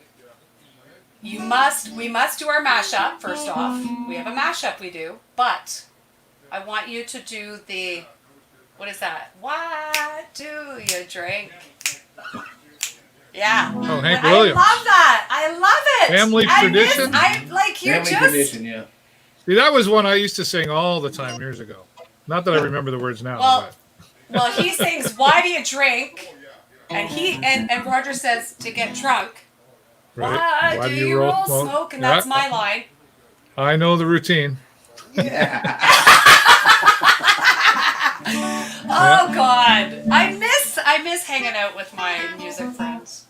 we must do our mashup, first off. We have a mashup we do, but I want you to do the, what is that? What do you drink? Yeah.
Oh, Hank
I
Williams.
love that. I love it.
Family tradition?
You're
Family
just.
tradition, yeah.
See, that was one I used to sing all the time years ago. Not that I remember the words now.
Well,
but.
well, he sings, "Why do you drink?" And and Roger says, "To get drunk."
Right.
Why do you roll smoke? And that's my line.
I know the routine.
Oh God, I miss hanging out with my music friends.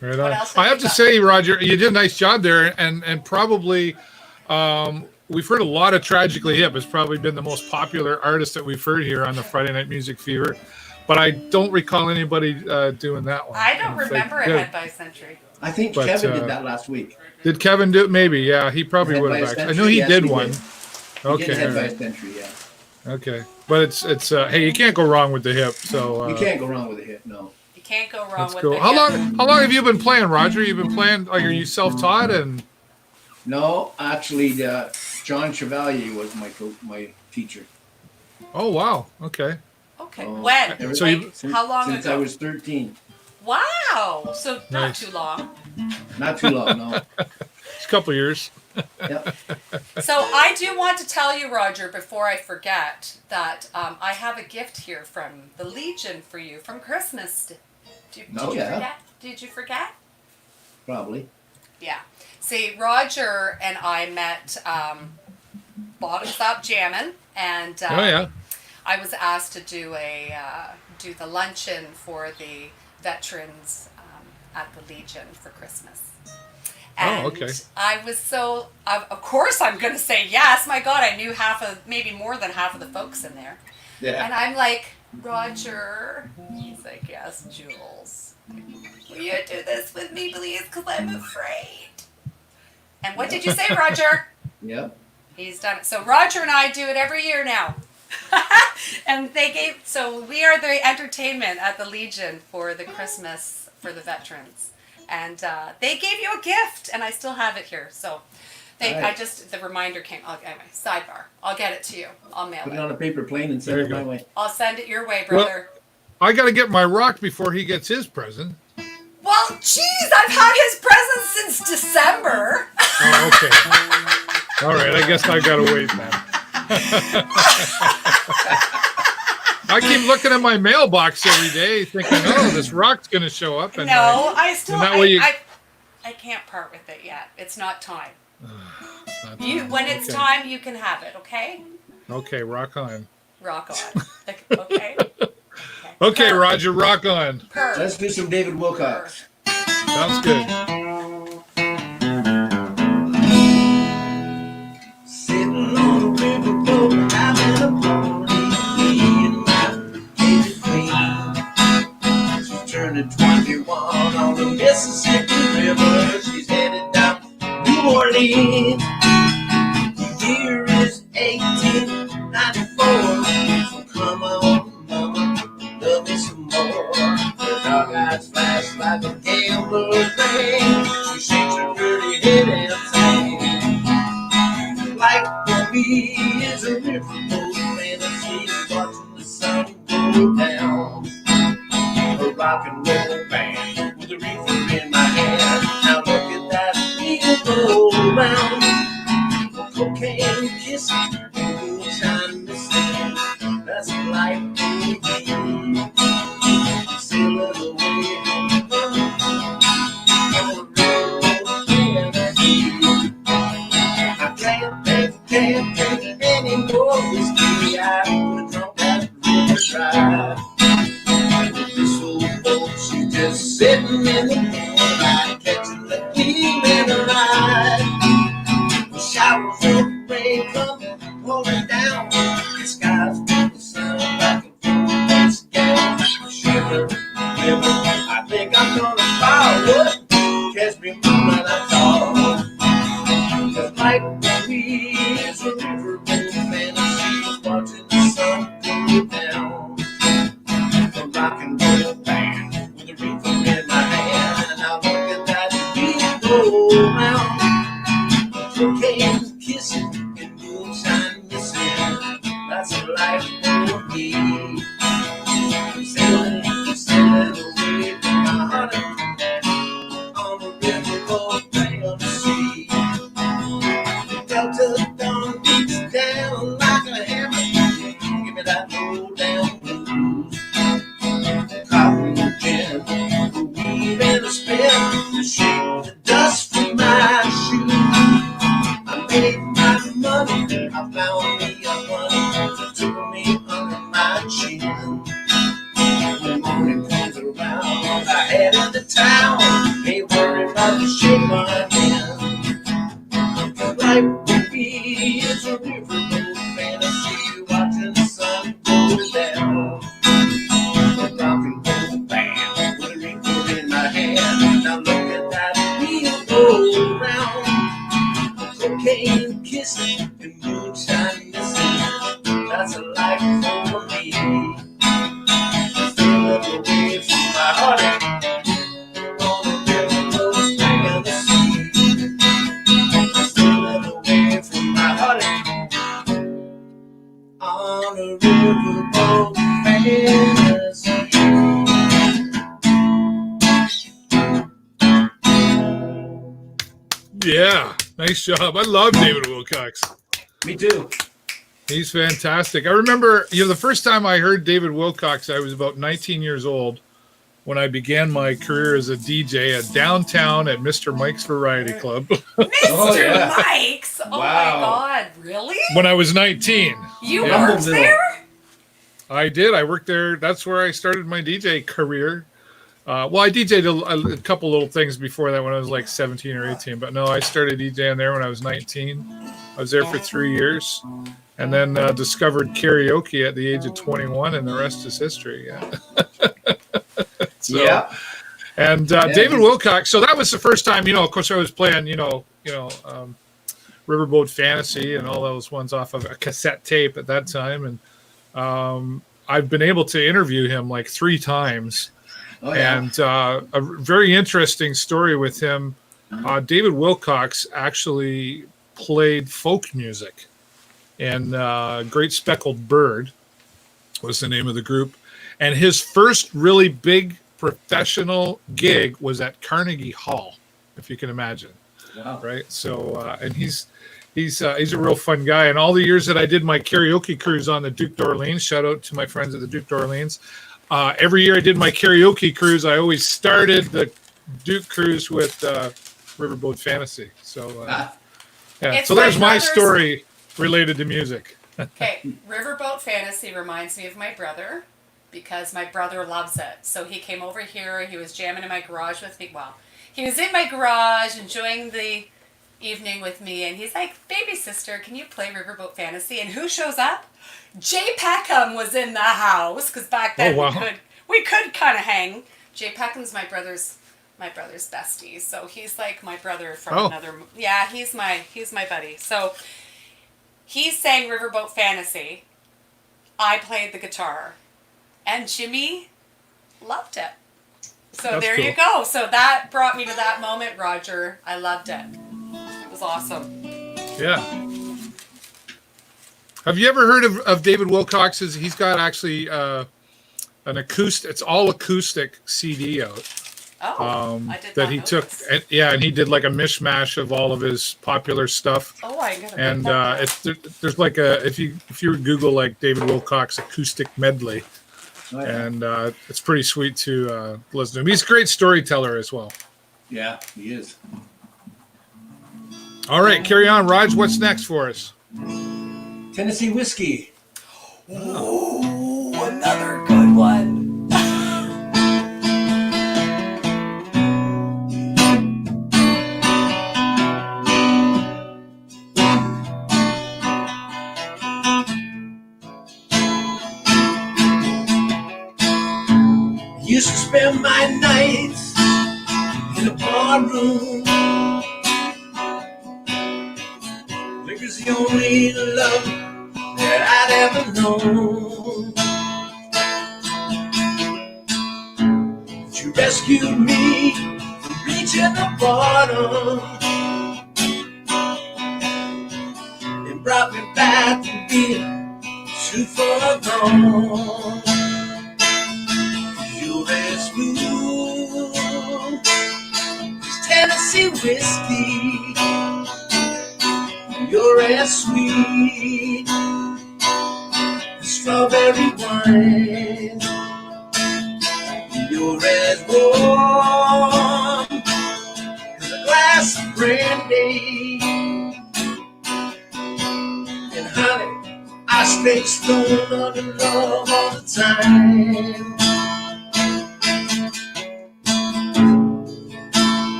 Right
What
on.
else have
I have
you
to
got?
say, Roger, you did a nice job there, and probably we've heard a lot of Tragically Hip. It's probably been the most popular artist that we've heard here on the Friday Night Music Fever. but I don't recall anybody doing that one.
I don't remember a head by century.
I think
But,
Kevin did that last week.
Did Kevin do it? Maybe, yeah. He probably
Head
would
by
have
a
actually. I
century?
know he
Yes,
did
he
one.
did. He
Okay.
did head by
all right.
a century, yeah.
Okay. But it's hey, you can't go wrong with the hip. So
You can't go wrong with a hit, no.
You can't go wrong
that's
with
cool.
the
How
hip.
long have you been playing, Roger? You've been playing like, are you self-taught? And
No, actually, John Chevalier was my teacher.
oh wow, okay.
Okay.
Oh.
When?
So
Like,
you-
how long
Since
ago?
I was 13.
Wow. So not
Nice.
too long.
Not too long, no.
It's a couple years.
Yep.
So I do want to tell you, Roger, before I forget, that I have a gift here from the Legion for you from Christmas. Did you forget? Did you forget?
Probably.
Yeah. See, Roger and I met Bottoms Up Jammin', and
Oh yeah.
I was asked to do do the luncheon for the veterans at the Legion for Christmas. And
okay.
I was so, of course I'm going to say yes. My God, I knew maybe more than half of the folks in there.
Yeah.
And I'm like, Roger. He's like, yes, Jules. Will you do this with me, please? Because I'm afraid. And what did you say, Roger?
Yep.
He's done it. So Roger and I do it every year now. And so we are the entertainment at the Legion for the Christmas for the veterans. And they gave you a gift, and I still have it here. So
Right.
the reminder came. Anyway, sidebar. I'll get it to you. I'll mail
Put it
it.
on a paper plane and send
There
it
you
my
go.
way.
I'll send it your way, brother.
I got to get my rock before he gets his present.
Well, geez, I've had his present since December.
Oh, okay. All right, I guess I got to wait then. I keep looking at my mailbox every day thinking, oh, this rock's going to show up. And
No, I still,
and that way you-
I can't part with it yet. It's not time.
It's not
When it's
okay.
time, you can have it, okay?
Okay, rock on.
Rock on. Okay?
Okay,
Purr.
Roger, rock on.
Purr.
Let's do some David Wilcox.
Sounds good.
Sitting on a riverboat, having a party, me and my baby queen. She's turning 21 on the Mississippi River. She's headed down New Orleans. The year is 1894. So come on, mama, love me some more. Her dark eyes flash like a gambler's ring. She shakes her dirty head and sings. Like the bee is a riverboat fantasy, watching the sun go down. A rock and roll band with a reefer in my hand. Now look at that wheel go round. Cocaine kissing, moonshine missing. That's life to me. Sailing away on a riverboat fantasy. I can't take any more whiskey. I would drunk that river dry. This old boat, she's just sitting in the moonlight, catching the gleam in her eye. The showers of rain come pouring down. The skies full of sun like a full-face gown. Shiver, river, I think I'm gonna follow. Catch me when I talk. Just like the breeze, a riverboat fantasy, watching the sun go down. A rock and roll band with a reefer in my hand, and I look at that beat go round. Cocaine kissing and moonshine missing. That's a life for me. Sailing away from my honey on a riverboat fantasy. Delta dawn beats down like a hammer. Give me that low down blues. Coffee and gin, a weave and a spin to shake the dust from my shoes. I made my money, I found me a honey, took me under my chin. When morning comes around, I head into town, ain't worried about the shape I'm in. Life will be is a riverboat fantasy, watching the sun go down.
Yeah, nice job. I love David Wilcox.
Me too.
He's fantastic. I remember, the first time I heard David Wilcox, I was about 19 years old when I began my career as a DJ at downtown at Mr. Mike's Variety Club.
Mr. Mike's? Oh
Wow.
my God, really?
When I was 19.
You worked there?
I did. I worked there. That's where I started my DJ career. Well, I DJed a couple little things before that when I was like 17 or 18. But no, I started DJing there when I was 19. I was there for 3 years. And then discovered karaoke at the age of 21, and the rest is history. Yeah. So,
yeah.
And David Wilcox. So that was the first time, of course, I was playing, Riverboat Fantasy and all those ones off of a cassette tape at that time. And I've been able to interview him like 3 times.
Oh, yeah.
And a very interesting story with him. David Wilcox actually played folk music. And Great Speckled Bird was the name of the group. And his first really big professional gig was at Carnegie Hall, if you can imagine.
Wow.
Right? So, and he's a real fun guy. And all the years that I did my karaoke cruise on the Duke d'Orleans, shout out to my friends at the Duke d'Orleans. Every year I did my karaoke cruise, I always started the Duke cruise with Riverboat Fantasy. So, yeah. So there's my story related to music.
Okay, Riverboat Fantasy reminds me of my brother because my brother loves it. So he came over here, he was jamming in my garage with me. Well, he was in my garage enjoying the evening with me, and he's like, "Baby sister, can you play Riverboat Fantasy?" And who shows up? Jay Peckham was in the house because back then we could kind of hang. Jay Peckham's my brother's bestie, so he's like my brother from another. Yeah, he's my buddy. So he sang Riverboat Fantasy. I played the guitar, and Jimmy loved it. So that's there cool. You go. So that brought me to that moment, Roger. I loved it. It was awesome.
Yeah. Have you ever heard of David Wilcox's? He's got actually an acoustic. It's all acoustic CD out.
Oh, I did
that
not
he
know
took.
this.
And he did like a mishmash of all of his popular stuff.
Oh, I gotta.
And there's like if you Google like David Wilcox acoustic medley, and it's pretty sweet to listen to him. He's a great storyteller as well.
Yeah, he is.
All right, carry on, Raj. What's next for us?
Tennessee whiskey.
Ooh, another good one.
Used to spend my nights in a bar room. Liquor's the only love that I'd ever known. But you rescued me from reaching the bottom and brought me back to being too far gone. You're as smooth as Tennessee whiskey. You're as sweet as strawberry wine. You're as warm as a glass of brandy. And honey, I stay stoned under love all the time.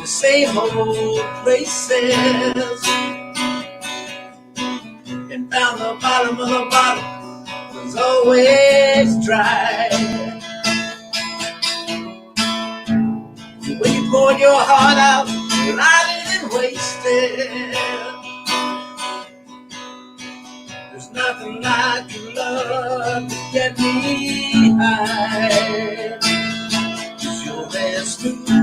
Same old places, and found the bottom of the bottle was always dry. When you poured your heart out, well, I didn't waste it. There's nothing like your love to get me high. 'Cause you're as smooth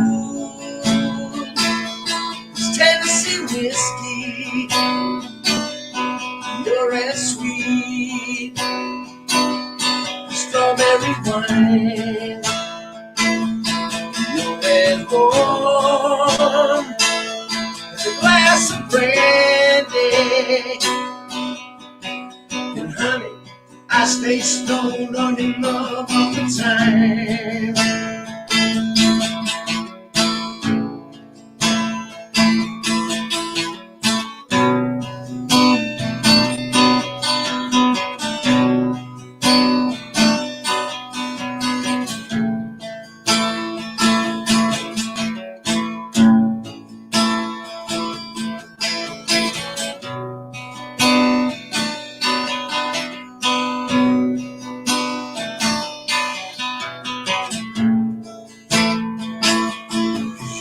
You're as warm as a glass of brandy. And honey, I stay stoned on your love all the time.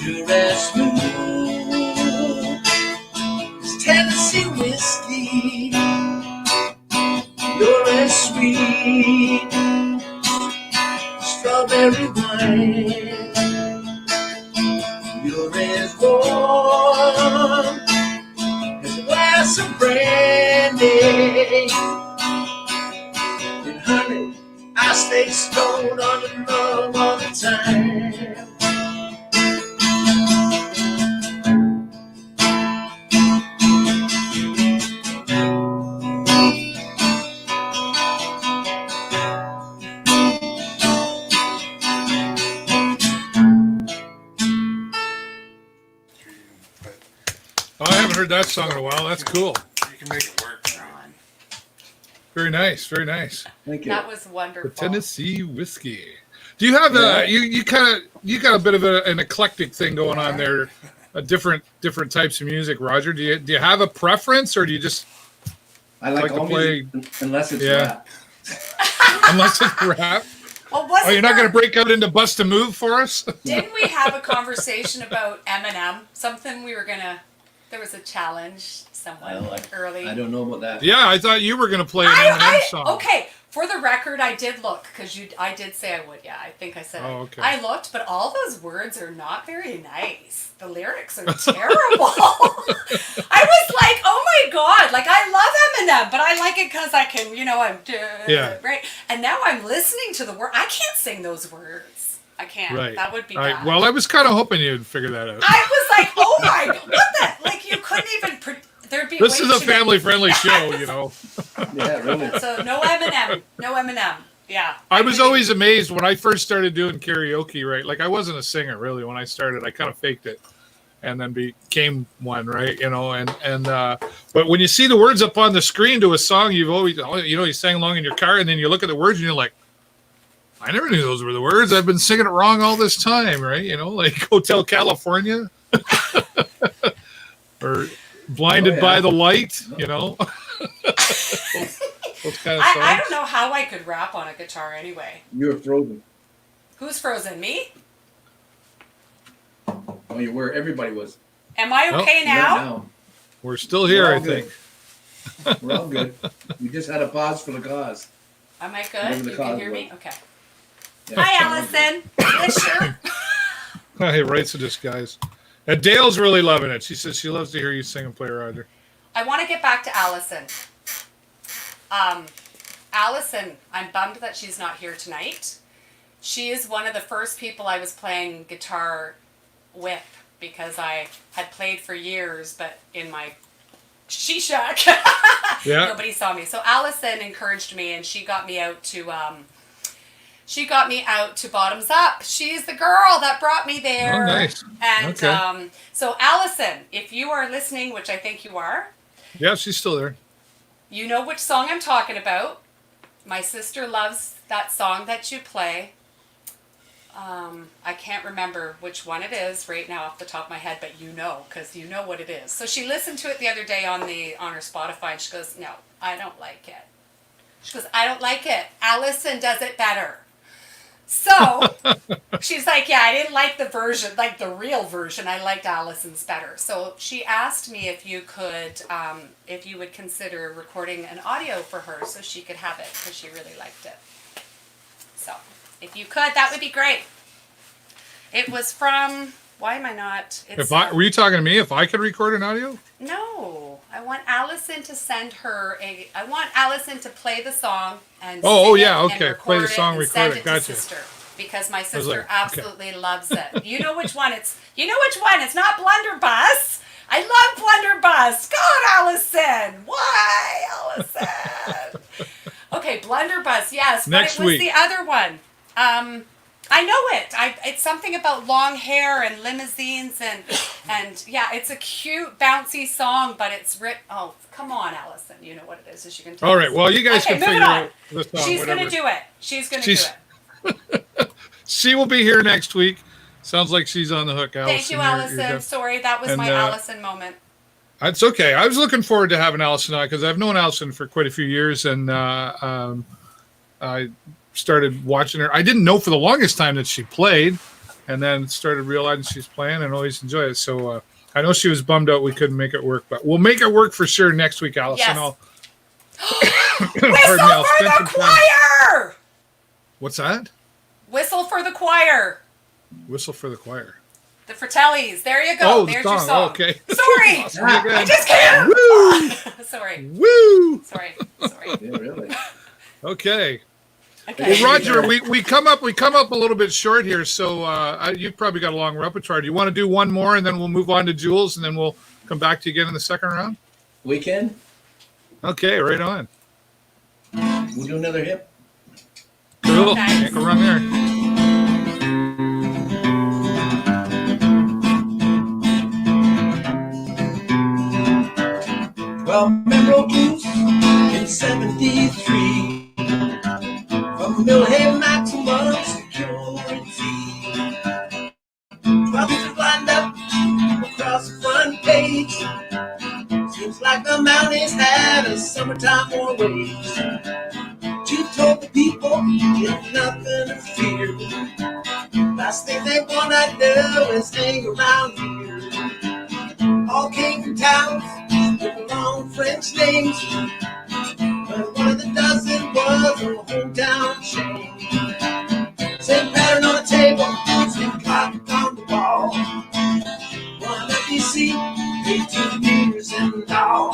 You're as smooth as Tennessee whiskey. You're as sweet as strawberry wine. You're as warm as a glass of brandy. And honey, I stay stoned on your love all the time.
Oh, I haven't heard that song in a while. That's cool.
You can make it work.
Ron.
Very nice. Very nice.
Thank you.
That was
The
wonderful.
Tennessee whiskey. Do you have you got a bit of an eclectic thing going on there? Different types of music, Roger. Do you have a preference, or do you just
I
like
all
to play-
music unless it's
Yeah.
rap.
unless it's rap?
Well, wasn't
Oh, you're not
there-
going to break out into Bust a Move for us?
Didn't we have a conversation about Eminem? Something we were gonna. There was a challenge somewhat early.
I don't know about that.
Yeah, I thought you were going to play an Eminem song.
Okay, for the record, I did look because I did say I would. Yeah, I think I said.
Oh, okay.
I looked, but all those words are not very nice. The lyrics are terrible. I was like, oh my god, like I love Eminem, but I like it because I can, I'm
Yeah.
right. And now I'm listening to the word. I can't sing those words. I can't.
Right.
That would be
All right.
bad.
Well, I was kind of hoping you'd figure that out.
I was like, oh my god, what the? Like you couldn't even. There'd be.
This
way
is a
too many-
family-friendly show, you know.
Yeah, really.
So no Eminem. No Eminem. Yeah.
I was always amazed when I first started doing karaoke, right? Like I wasn't a singer really when I started. I kind of faked it and then became one, right? But when you see the words up on the screen to a song, you've always, you sang along in your car and then you look at the words and you're like, I never knew those were the words. I've been singing it wrong all this time, right? Like Hotel California or Blinded by the Light, those kind of songs.
I don't know how I could rap on a guitar anyway.
You're frozen.
Who's frozen? Me?
Oh, you were. Everybody was.
Am I okay now?
Now.
We're still here,
We're
I
all good.
think.
We're all good. We just had a pause for the cause.
Am I
Whatever
good?
the
You can
cause
hear me?
was.
Okay.
Yeah.
Hi, Allison. Yes, sure.
Hey, rights of this, guys. And Dale's really loving it. She says she loves to hear you sing and play, Roger.
I want to get back to Allison. Allison, I'm bummed that she's not here tonight. She is one of the first people I was playing guitar with because I had played for years, but in my she-shack.
Yeah.
Nobody saw me. So Allison encouraged me and she got me out to Bottoms Up. She's the girl that brought me there.
Oh, nice.
And
Okay.
so Allison, if you are listening, which I think you are,
Yeah, she's still there.
you know which song I'm talking about. My sister loves that song that you play. I can't remember which one it is right now off the top of my head, but because you know what it is. So she listened to it the other day on her Spotify, and she goes, "No, I don't like it." She goes, "I don't like it. Allison does it better." So she's like, "Yeah, I didn't like the version, like the real version. I liked Allison's better." So she asked me if you would consider recording an audio for her so she could have it because she really liked it. So if you could, that would be great. It was from. Why am I not?
Were you talking to me? If I could record an audio?
No, I want Allison to send her I want Allison to play the song and.
Oh,
sing
yeah,
it and
okay.
record
Play the
it
song,
and
record
send
it.
to
Gotcha.
Sister. because my
was
sister
like,
absolutely loves it. You know which one? It's It's not Blunderbuss. I love Blunderbuss. God, Allison. Why, Allison? Okay, Blunderbuss. Yes,
Next
but it was
week.
the other one. I know it. It's something about long hair and limousines and yeah, it's a cute bouncy song, but it's written. Oh, come on, Allison. You know what it is, as you can tell.
All right. Well, you guys can
moving
figure
on.
out the song.
She's
whatever.
gonna do it. She's gonna do it.
She will be here next week. Sounds like she's on the hook, Allison.
Thank you, Allison. Sorry, that was my Allison moment.
It's okay. I was looking forward to having Allison on because I've known Allison for quite a few years, and I started watching her. I didn't know for the longest time that she played, and then started realizing she's playing and always enjoy it. So I know she was bummed out we couldn't make it work, but we'll make it work for sure next week, Allison.
Yes.
Whistle
Whistle for the choir!
What's that?
Whistle for the choir.
Whistle for the choir.
The Fratellis. There you go.
Oh, the
There's
song.
your song.
Oh, okay.
Sorry.
Awesome. You're good.
I just can't.
Woo!
Sorry.
Woo!
Sorry.
Yeah, really.
Okay.
Okay.
Well, Roger, we come up a little bit short here, so you've probably got a long repertoire. Do you want to do one more, and then we'll move on to Jules, and then we'll come back to you again in the second round?
Weekend?
Okay, right on.
We'll do another hip.
Cool.
Nice.
Can't go wrong there.
Well, Memorial Blues in 73. From Millhaven Maximum Security. 12 people lined up across the front page. Seems like the mountains had a summertime more waves. You told the people there's nothing to fear. Last thing they wanna do is hang around here. All came from towns with long French names, but one of the dozen was a hometown chain. Same pattern on the table, same clock on the wall. One empty seat, 18 years in all.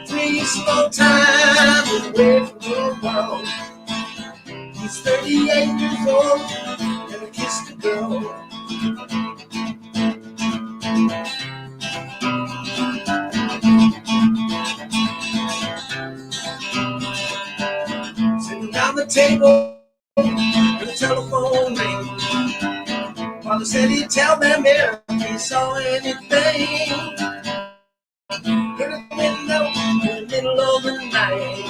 3 slow times away from the world. He's 38 years old, never kissed a girl. Sitting down the table, and the telephone rang. Father said he'd tell them if he saw anything. Heard a window in the middle of the night.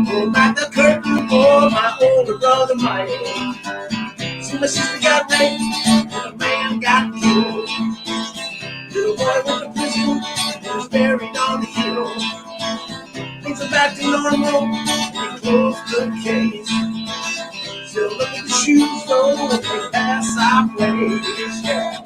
Pulled back the curtain for my older brother Mike. See, my sister got raped and a man got killed. Little boy went to prison and was buried on the hill. Things are back to normal, we closed the case. Still look at the shoes though when they pass our place. Yeah.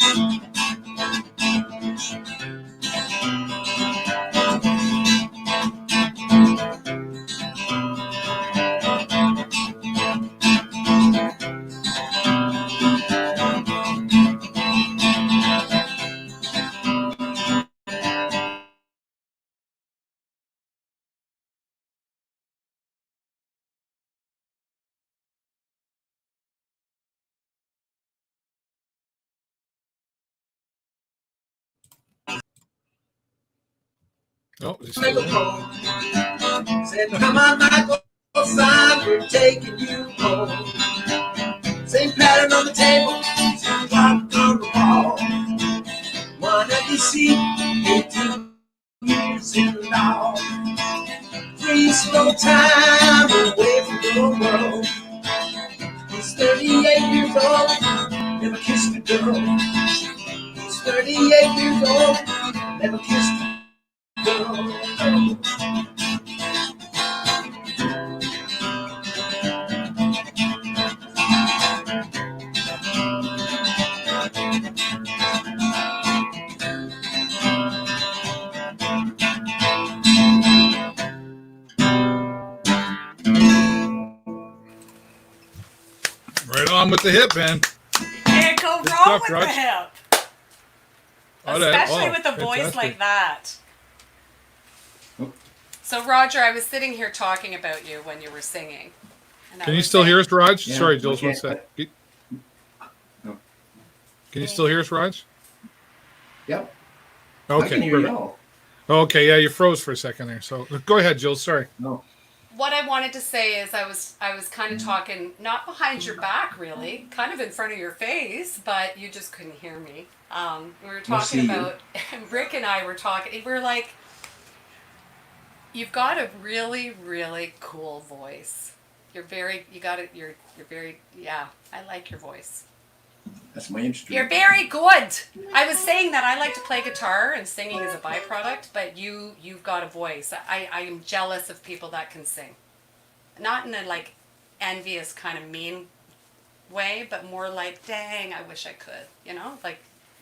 Oh, he's
Make
still
a
there.
phone. Said, come on, Michael, son, we're taking you home. Same pattern on the table, same clock on the wall. One empty seat, 18 years in all. 3 slow time away from the world. He's 38 years old, never kissed a girl. He's 38 years old, never kissed a girl.
Right on with the hip, man.
Can't go
Good
wrong
stuff,
with
Raj.
the hip.
Oh, that-
Especially
oh,
with a voice
fantastic.
like that. So, Roger, I was sitting here talking about you when you were singing. And
Can you still hear us, Raj?
Yeah,
Sorry, Jules,
okay.
one sec.
No.
Can you still hear us, Raj?
Yep.
Okay.
I can hear
perfect.
y'all.
Okay, yeah, you froze for a second there. So go ahead, Jules. Sorry.
No.
What I wanted to say is I was kind of talking not behind your back really, kind of in front of your face, but you just couldn't hear me. We were talking about Rick and I were talking. We're like, you've got a really really cool voice. You're very yeah. I like your voice.
That's my instrument.
You're very good. I was saying that I like to play guitar and singing is a byproduct, but you've got a voice. I am jealous of people that can sing. Not in a like envious kind of mean way, but more like, dang, I wish I could. You know, like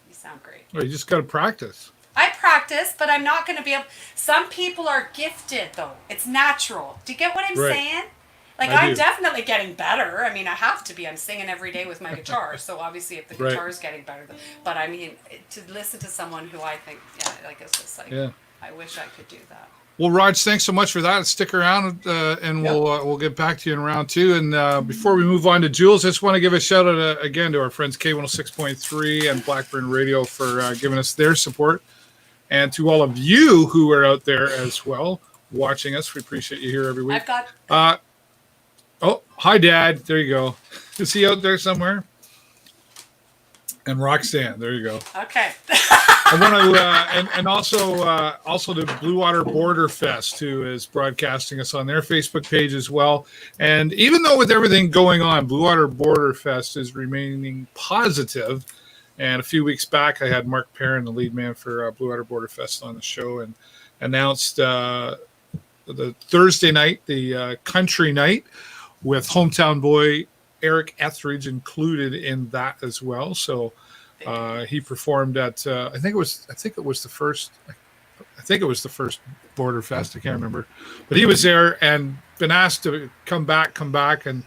you sound great.
Well, you just got to practice.
I practice, but I'm not going to be able. Some people are gifted though. It's natural. Do you get what I'm
Right.
saying? Like,
I
I'm
do.
definitely getting better. I mean, I have to be. I'm singing every day with my guitar. So obviously, if the
Right.
guitar is getting better, but I mean, to listen to someone who I think, yeah, like it's just like,
Yeah.
I wish I could do that.
Well, Raj, thanks so much for that. Stick around, and
Yep.
we'll get back to you in round two. And before we move on to Jules, I just want to give a shout out again to our friends K106.3 and Blackburn Radio for giving us their support, and to all of you who are out there as well watching us. We appreciate you here every week.
I've got.
Oh, hi, Dad. There you go. Is he out there somewhere? And Roxanne. There you go.
Okay.
I want to, and also to Blue Water Border Fest, who is broadcasting us on their Facebook page as well. And even though with everything going on, Blue Water Border Fest is remaining positive. And a few weeks back, I had Mark Perrin, the lead man for Blue Water Border Fest, on the show and announced the Thursday night, the country night, with hometown boy Eric Etheridge included in that as well. So he performed at I think it was the first Border Fest. I can't remember, but he was there and been asked to come back, and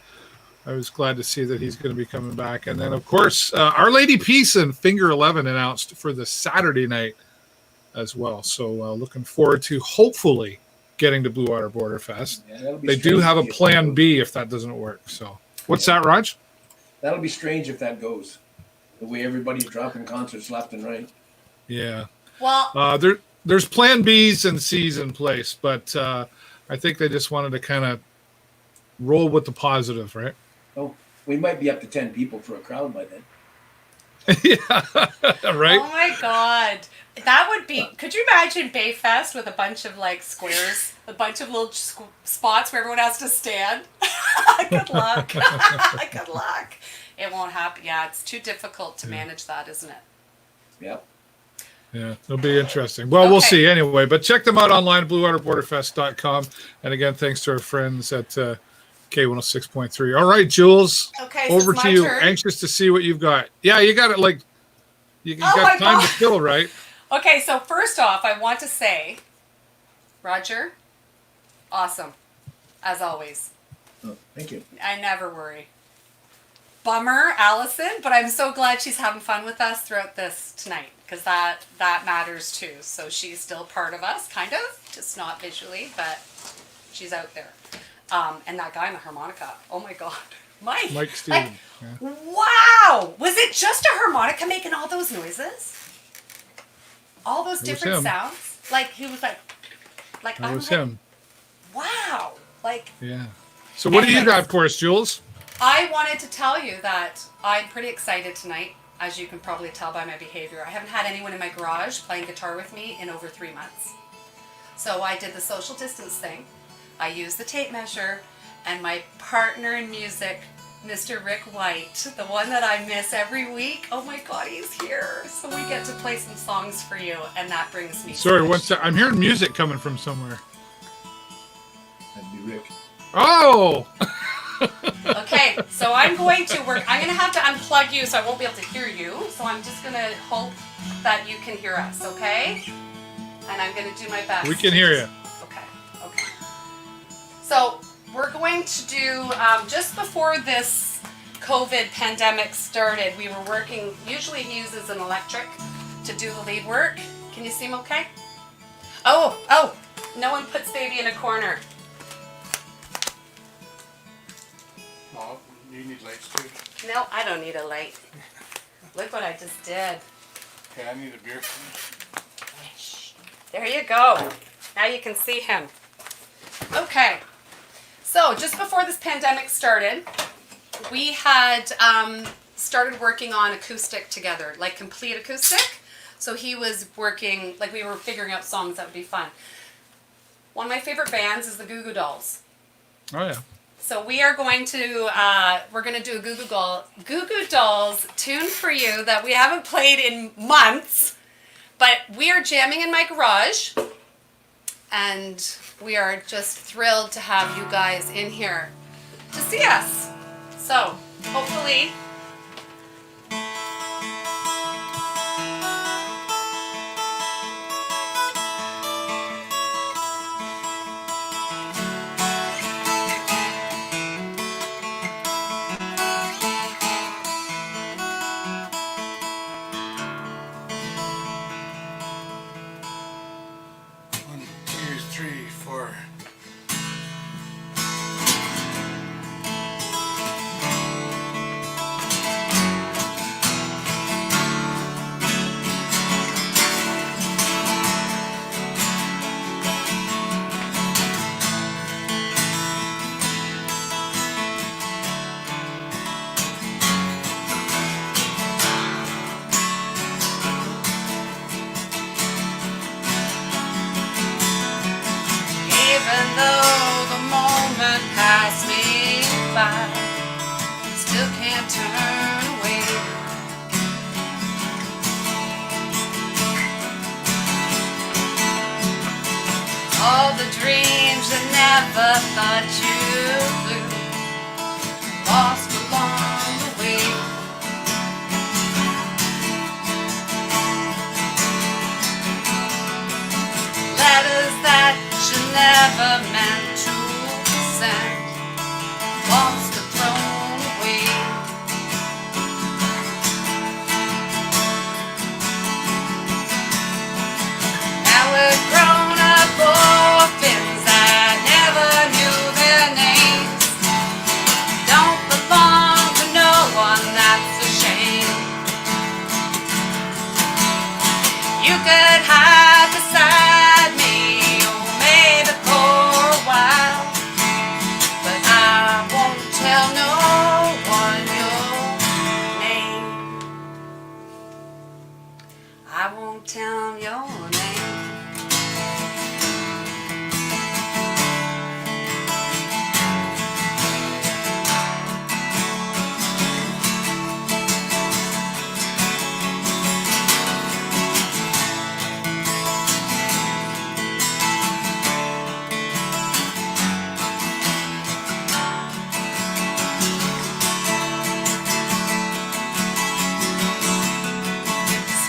I was glad to see that he's going to be coming back. And then of course Our Lady Peace and Finger 11 announced for the Saturday night as well. So looking forward to hopefully getting to Blue Water Border Fest.
Yeah,
they do have a plan B if that doesn't work. So what's that, Raj?
That'll be strange if that goes. The way everybody's dropping concerts left and right.
Yeah.
Well,
there's plan Bs and Cs in place, but I think they just wanted to kind of roll with the positive, right?
Oh, we might be up to 10 people for a crowd by then.
Yeah, right?
oh my God. That would be, could you imagine Bayfest with a bunch of like squares, a bunch of little spots where everyone has to stand? Good luck. Good luck. It won't happen. Yeah, it's too difficult to manage that, isn't it?
Yep.
Yeah, it'll be interesting. Well, we'll see anyway, but check them out online at bluewaterborderfest.com. And again, thanks to our friends at K106.3. All right, Jules,
Okay, so
over
it's
to
my
you.
turn.
Anxious to see what you've got. Yeah, you got it. Like, you got time to kill, right?
Okay, so first off, I want to say, Roger, awesome, as always.
Oh, thank you.
I never worry. Bummer, Allison, but I'm so glad she's having fun with us throughout this tonight, because that matters too. So she's still part of us, kind of, just not visually, but she's out there. And that guy in the harmonica, oh my God. Mike
Steven.
Wow! Was it just a harmonica making all those noises? All those different sounds? Like, he was like
That was him.
Wow! Like,
yeah. So what do you got for us, Jules?
I wanted to tell you that I'm pretty excited tonight, as you can probably tell by my behavior. I haven't had anyone in my garage playing guitar with me in over 3 months. So I did the social distance thing. I used the tape measure, and my partner in music, Mr. Rick White, the one that I miss every week. Oh my God, he's here. So we get to play some songs for you, and that brings me
Sorry,
so much.
I'm hearing music coming from somewhere.
That'd be Rick.
Oh!
Okay, so I'm going to work. I'm going to have to unplug you so I won't be able to hear you. So I'm just going to hope that you can hear us, okay? And I'm going to do my best.
We can hear you.
Okay. So we're going to do, just before this COVID pandemic started, we were working, usually he uses an electric to do the lead work. Can you see him okay? Oh, no one puts baby in a corner.
You need lights too.
No, I don't need a light. Look what I just did.
Okay, I need a beer.
There you go. Now you can see him. Okay. So just before this pandemic started, we had started working on acoustic together, like complete acoustic. So he was working, like we were figuring out songs that would be fun. One of my favorite bands is the Goo Goo Dolls.
Oh yeah.
So we are going to, we're going to do a Goo Goo Dolls tune for you that we haven't played in months, but we are jamming in my garage, and we are just thrilled to have you guys in here to see us. So hopefully still can't turn away. All the dreams I never thought you flew, lost along the way. Letters that you never meant to send, lost and thrown away. Now we're grown up orphans that never knew their names. Don't belong to no one, that's a shame. You could hide beside me, or maybe for a while, but I won't tell no one your name. I won't tell your name.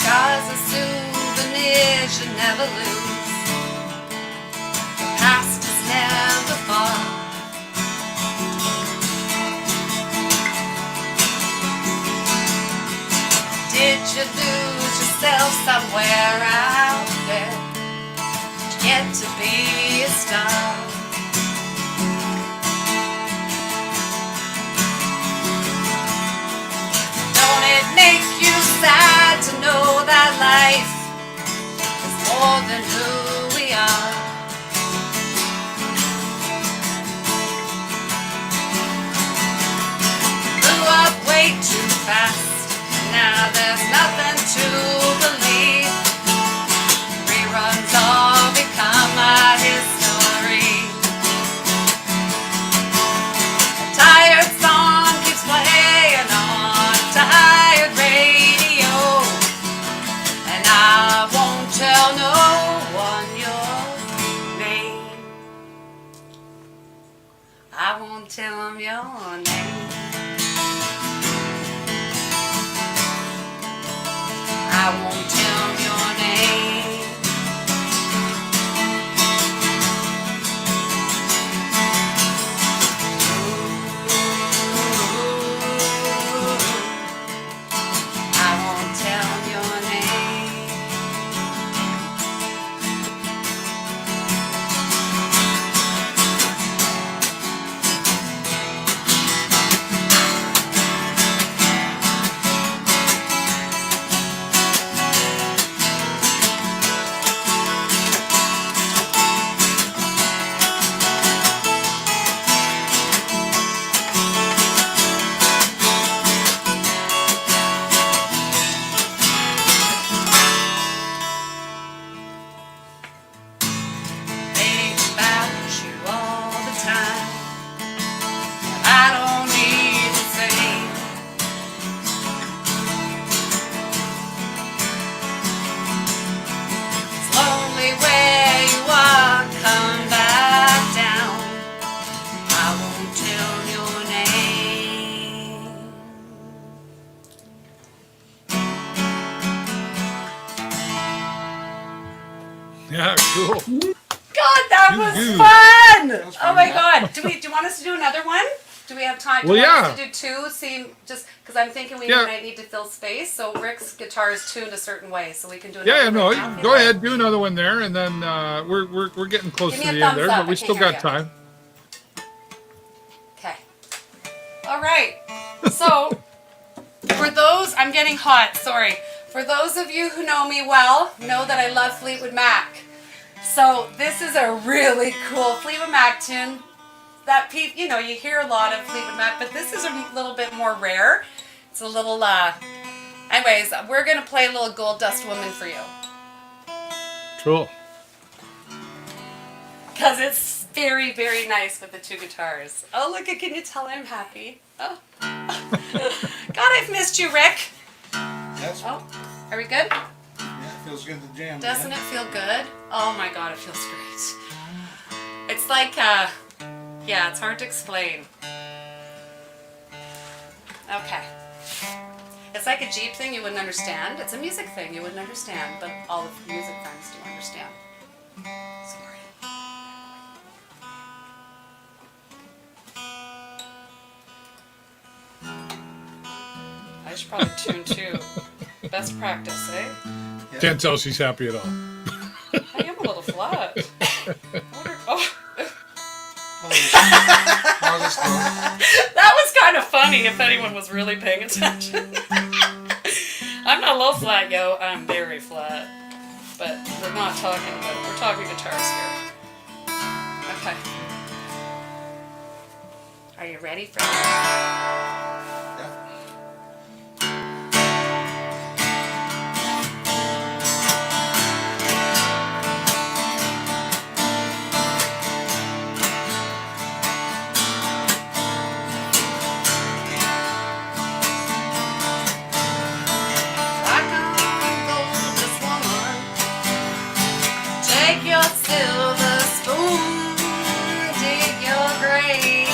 Scars are souvenirs you never lose. The past is never far. Did you lose yourself somewhere out there to get to be a star? Don't it make you sad to know that life is more than who we are? Grew up way too fast, now there's nothing to believe. Reruns all become our history. A tired song keeps playing on a tired radio, and I won't tell no one
Yeah, cool.
God, that was
Good.
fun! Oh my God. Do you want us to do another one? Do we have time?
Well,
do you want
yeah.
us to do two? See, just because I'm thinking we
Yeah.
might need to fill space. So Rick's guitar is tuned a certain way, so we can do another
Yeah,
one
no,
now, if you
go
like.
ahead, do another one there, and then we're getting close
Give
to
me a
the end
thumbs
there,
up,
but we
I
still
can't
got
hear you.
time.
Okay. All right. So, for those, I'm getting hot, sorry. For those of you who know me well, know that I love Fleetwood Mac. So, this is a really cool Fleetwood Mac tune. That, you know, you hear a lot of Fleetwood Mac, but this is a little bit more rare. It's a little, anyways, we're going to play a little Gold Dust Woman for you.
Cool.
Because it's very, very nice with the two guitars. Oh, look, can you tell I'm happy? Oh. God, I've missed you, Rick.
That's,
Oh, are we good?
yeah, it feels good to jam.
Doesn't
yeah?
it feel good? Oh my God, it feels great. It's like, yeah, it's hard to explain. Okay. It's like a Jeep thing you wouldn't understand. It's a music thing you wouldn't understand, but all the music friends do understand. Sorry. I should probably tune too. Best practice, eh?
Can't tell she's happy at all.
I am a little flat. Oh. That was kind of funny if anyone was really paying attention. I'm not low flat, yo. I'm very flat. But we're not talking about it. We're talking guitars here. Okay. Are you ready for that? Take your silver spoon, dig your grave.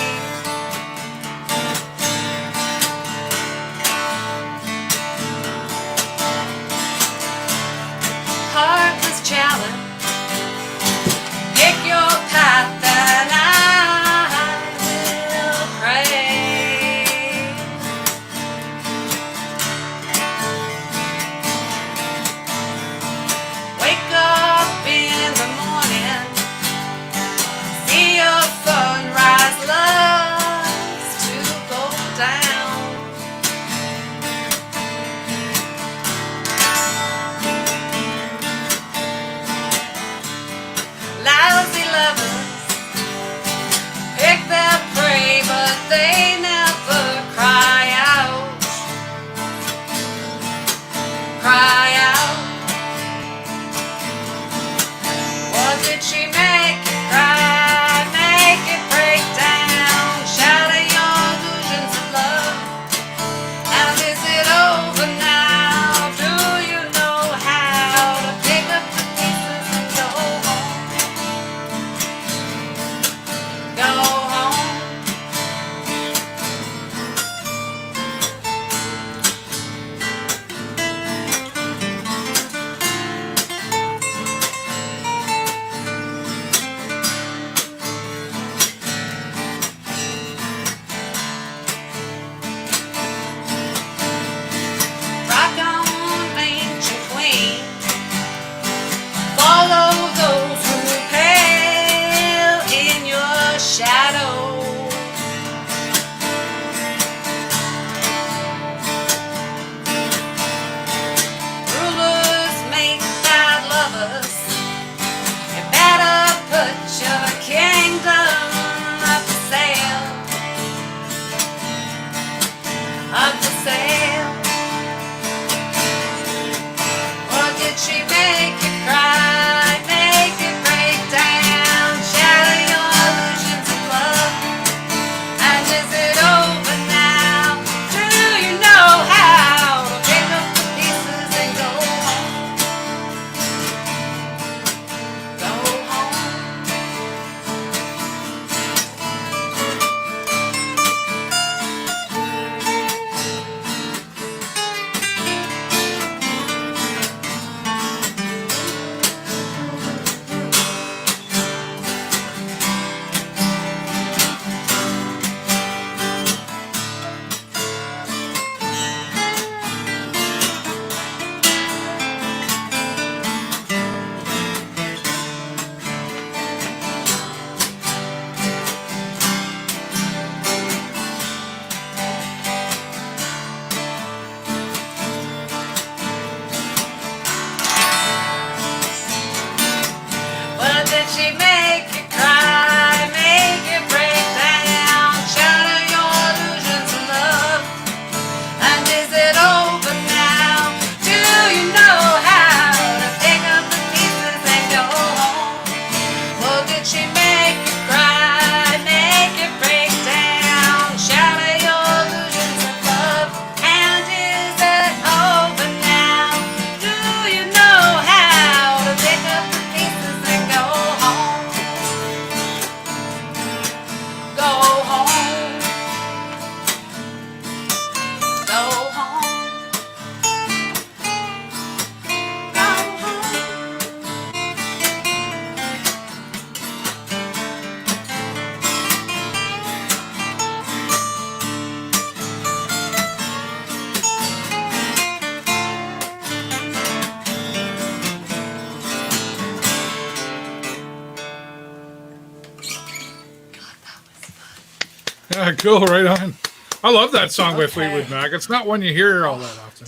Yeah, cool. Right on. I love that song by Fleetwood Mac. It's not one you hear all that often.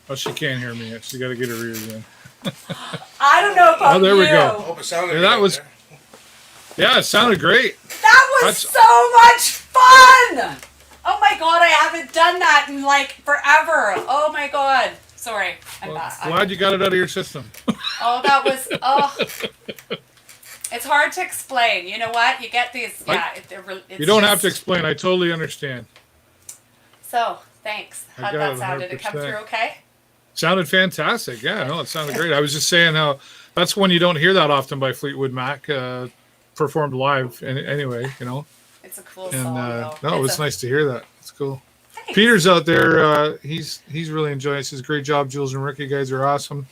Oh, she can't hear me yet. She got to get her ears in.
I don't know about
there we
you.
go.
I hope it sounded
Yeah, that
good
was.
there.
Yeah, it sounded great.
That was so much fun. Oh my God, I haven't done that in like forever. Oh my God. Sorry. I'm back.
Glad you got it out of your system.
Oh, that was, it's hard to explain. You know what? You get these, it's
You don't
just,
have to explain. I totally understand.
So, thanks.
I
How'd
got
that
it
sound? Did it come
100%.
through okay?
Sounded fantastic. Yeah, no, it sounded great. I was just saying how that's one you don't hear that often by Fleetwood Mac performed live anyway, you know.
It's a cool
And
song, though.
no, it was nice to hear that. It's cool.
Thanks.
Peter's out there. He's really enjoying it. He says, great job, Jules and Rick. You guys are awesome.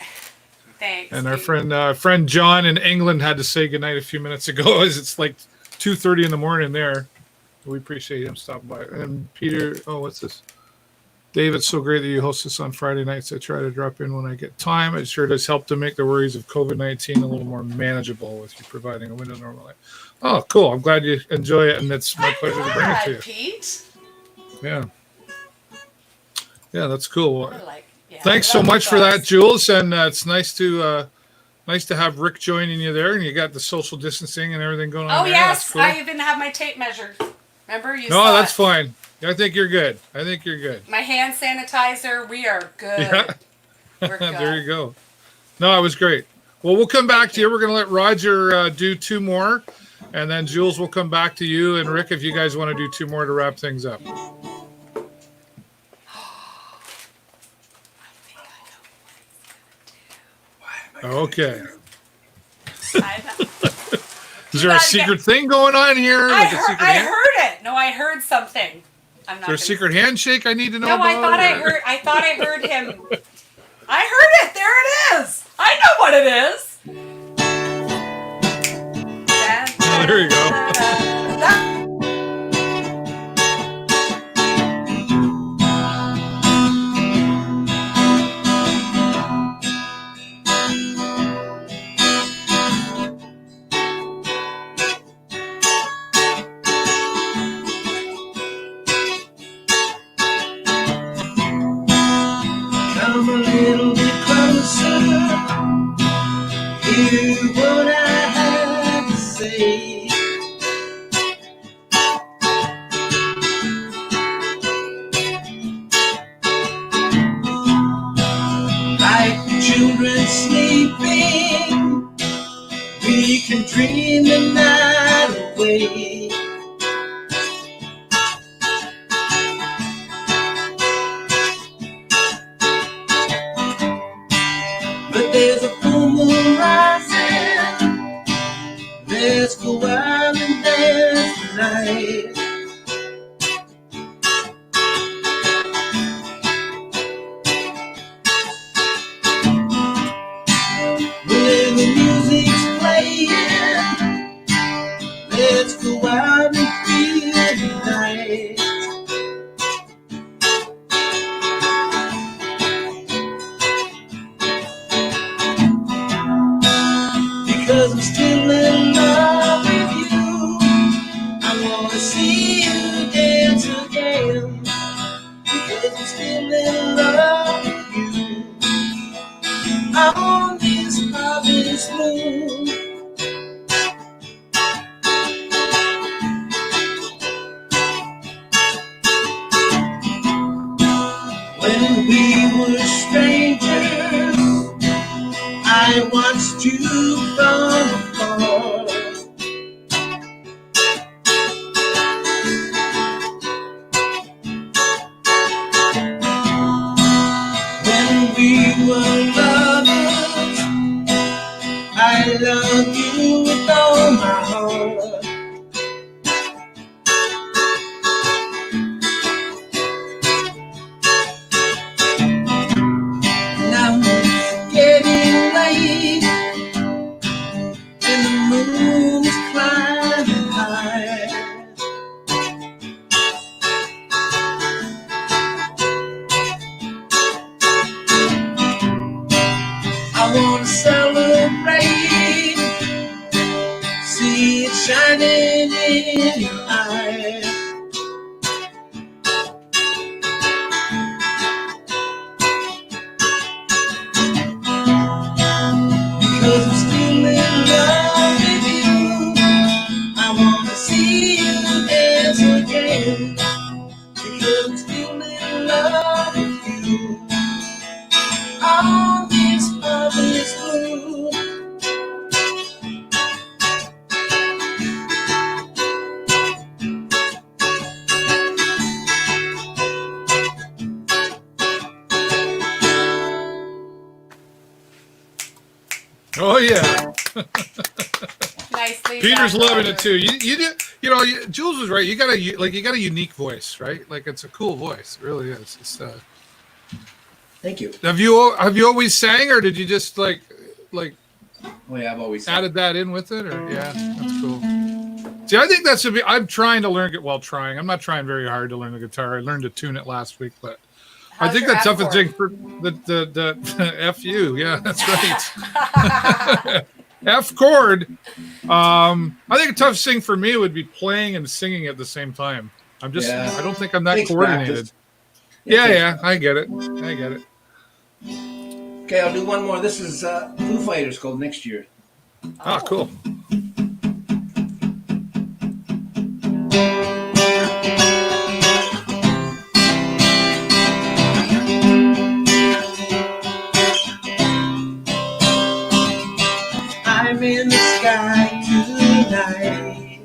Thanks.
And our friend John in England had to say goodnight a few minutes ago as it's like 2:30 in the morning there. We appreciate him stopping by. And Peter, what's this? Dave, it's so great that you host us on Friday nights. I try to drop in when I get time. It sure does help to make the worries of COVID-19 a little more manageable with you providing a window to normal life. Oh, cool. I'm glad you enjoy it, and it's my pleasure to bring it to you.
Pete.
Yeah. Yeah, that's cool.
Yeah,
thanks so much for that, Jules. And it's nice to have Rick joining you there, and you got the social distancing and everything going on.
Oh,
there.
yes.
Cool.
I even have my tape measured. Remember? You
No,
saw
that's
it.
fine. I think you're good.
My hand sanitizer. We are good.
Yeah.
We're good.
There you go. No, it was great. Well, we'll come back to you. We're going to let Roger do two more, and then Jules will come back to you, and Rick, if you guys want to do two more to wrap things up. Okay. Is there a secret thing going on here?
I heard it. No, I heard something. I'm not.
Is there a secret handshake I need to know
No,
about?
I thought I heard him. I heard it. There it is. I know what it is.
There you go.
Come a little bit closer, hear what I have to say. Like children sleeping, we can dream the night away. But there's a full moon rising. Let's go out and dance tonight. When the music's playing, let's go out and feel the night. Because I'm still in love with you. I wanna see you dance again. Because I'm still in love with you. On this harvest moon. When we were strangers, I watched you from afar. When we were lovers, I love you with all my heart. Now it's getting late, and the moon is climbing high. I wanna celebrate, see it shining in your eyes.
Oh yeah.
Nicely.
Peter's
done,
loving
Roger.
it too. Jules was right. You got a unique voice, right? Like it's a cool voice. It really is. It's,
Thank you.
have you always sang, or did you just like
Oh yeah, I've always
added that in with it? Or yeah, that's cool. See, I think that should be. I'm trying to learn it. Well, trying. I'm not trying very hard to learn the guitar. I learned to tune it last week, but I
How's
think
your
the
F
toughest
chord?
thing for the FU. Yeah, that's right. F chord. I think the toughest thing for me would be playing and singing at the same time. I don't think I'm that
Takes
coordinated.
practice.
Yeah, I get it.
Okay, I'll do one more. This is Foo Fighters called Next Year.
Ah, cool.
I'm in the sky tonight.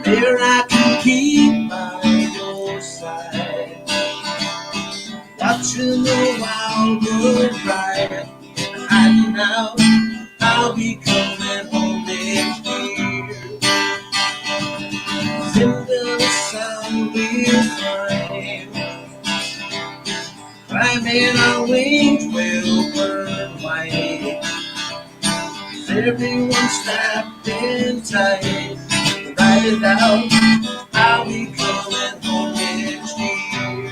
There I can keep by your side, watching the wild world ride. Hiding out, I'll be coming home next year. Into the sun we'll climbing our wings will burn white. Everyone's strapped in tight. Ride it out, I'll be coming home next year.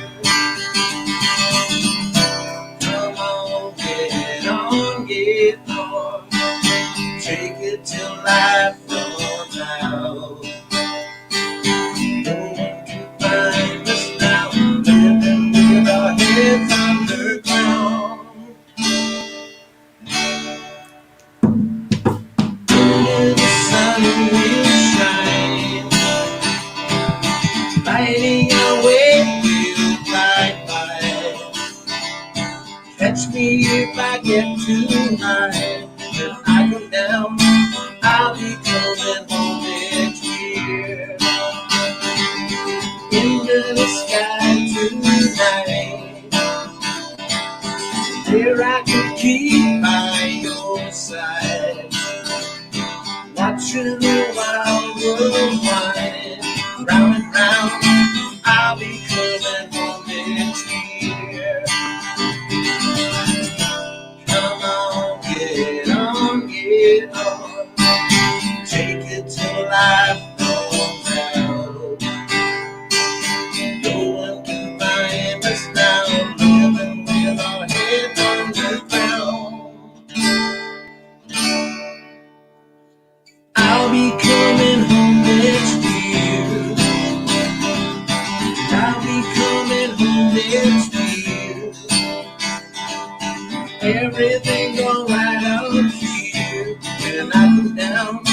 Come on, get on, get on. Take it till life runs out. No one can find us now, living with our heads underground. The sun will shine, lighting our way, we'll glide by. Catch me if I get too high. If I go down, I'll be coming home next year. Into the sky tonight, there I can keep by your side. Watching the wild world wind round and round, I'll be coming home next year. Come on, get on, get on. Take it till life runs out. No one can find us now, living with our heads on the ground. I'll be coming home next year. I'll be coming home next year. Everything's alright out here. When I come down,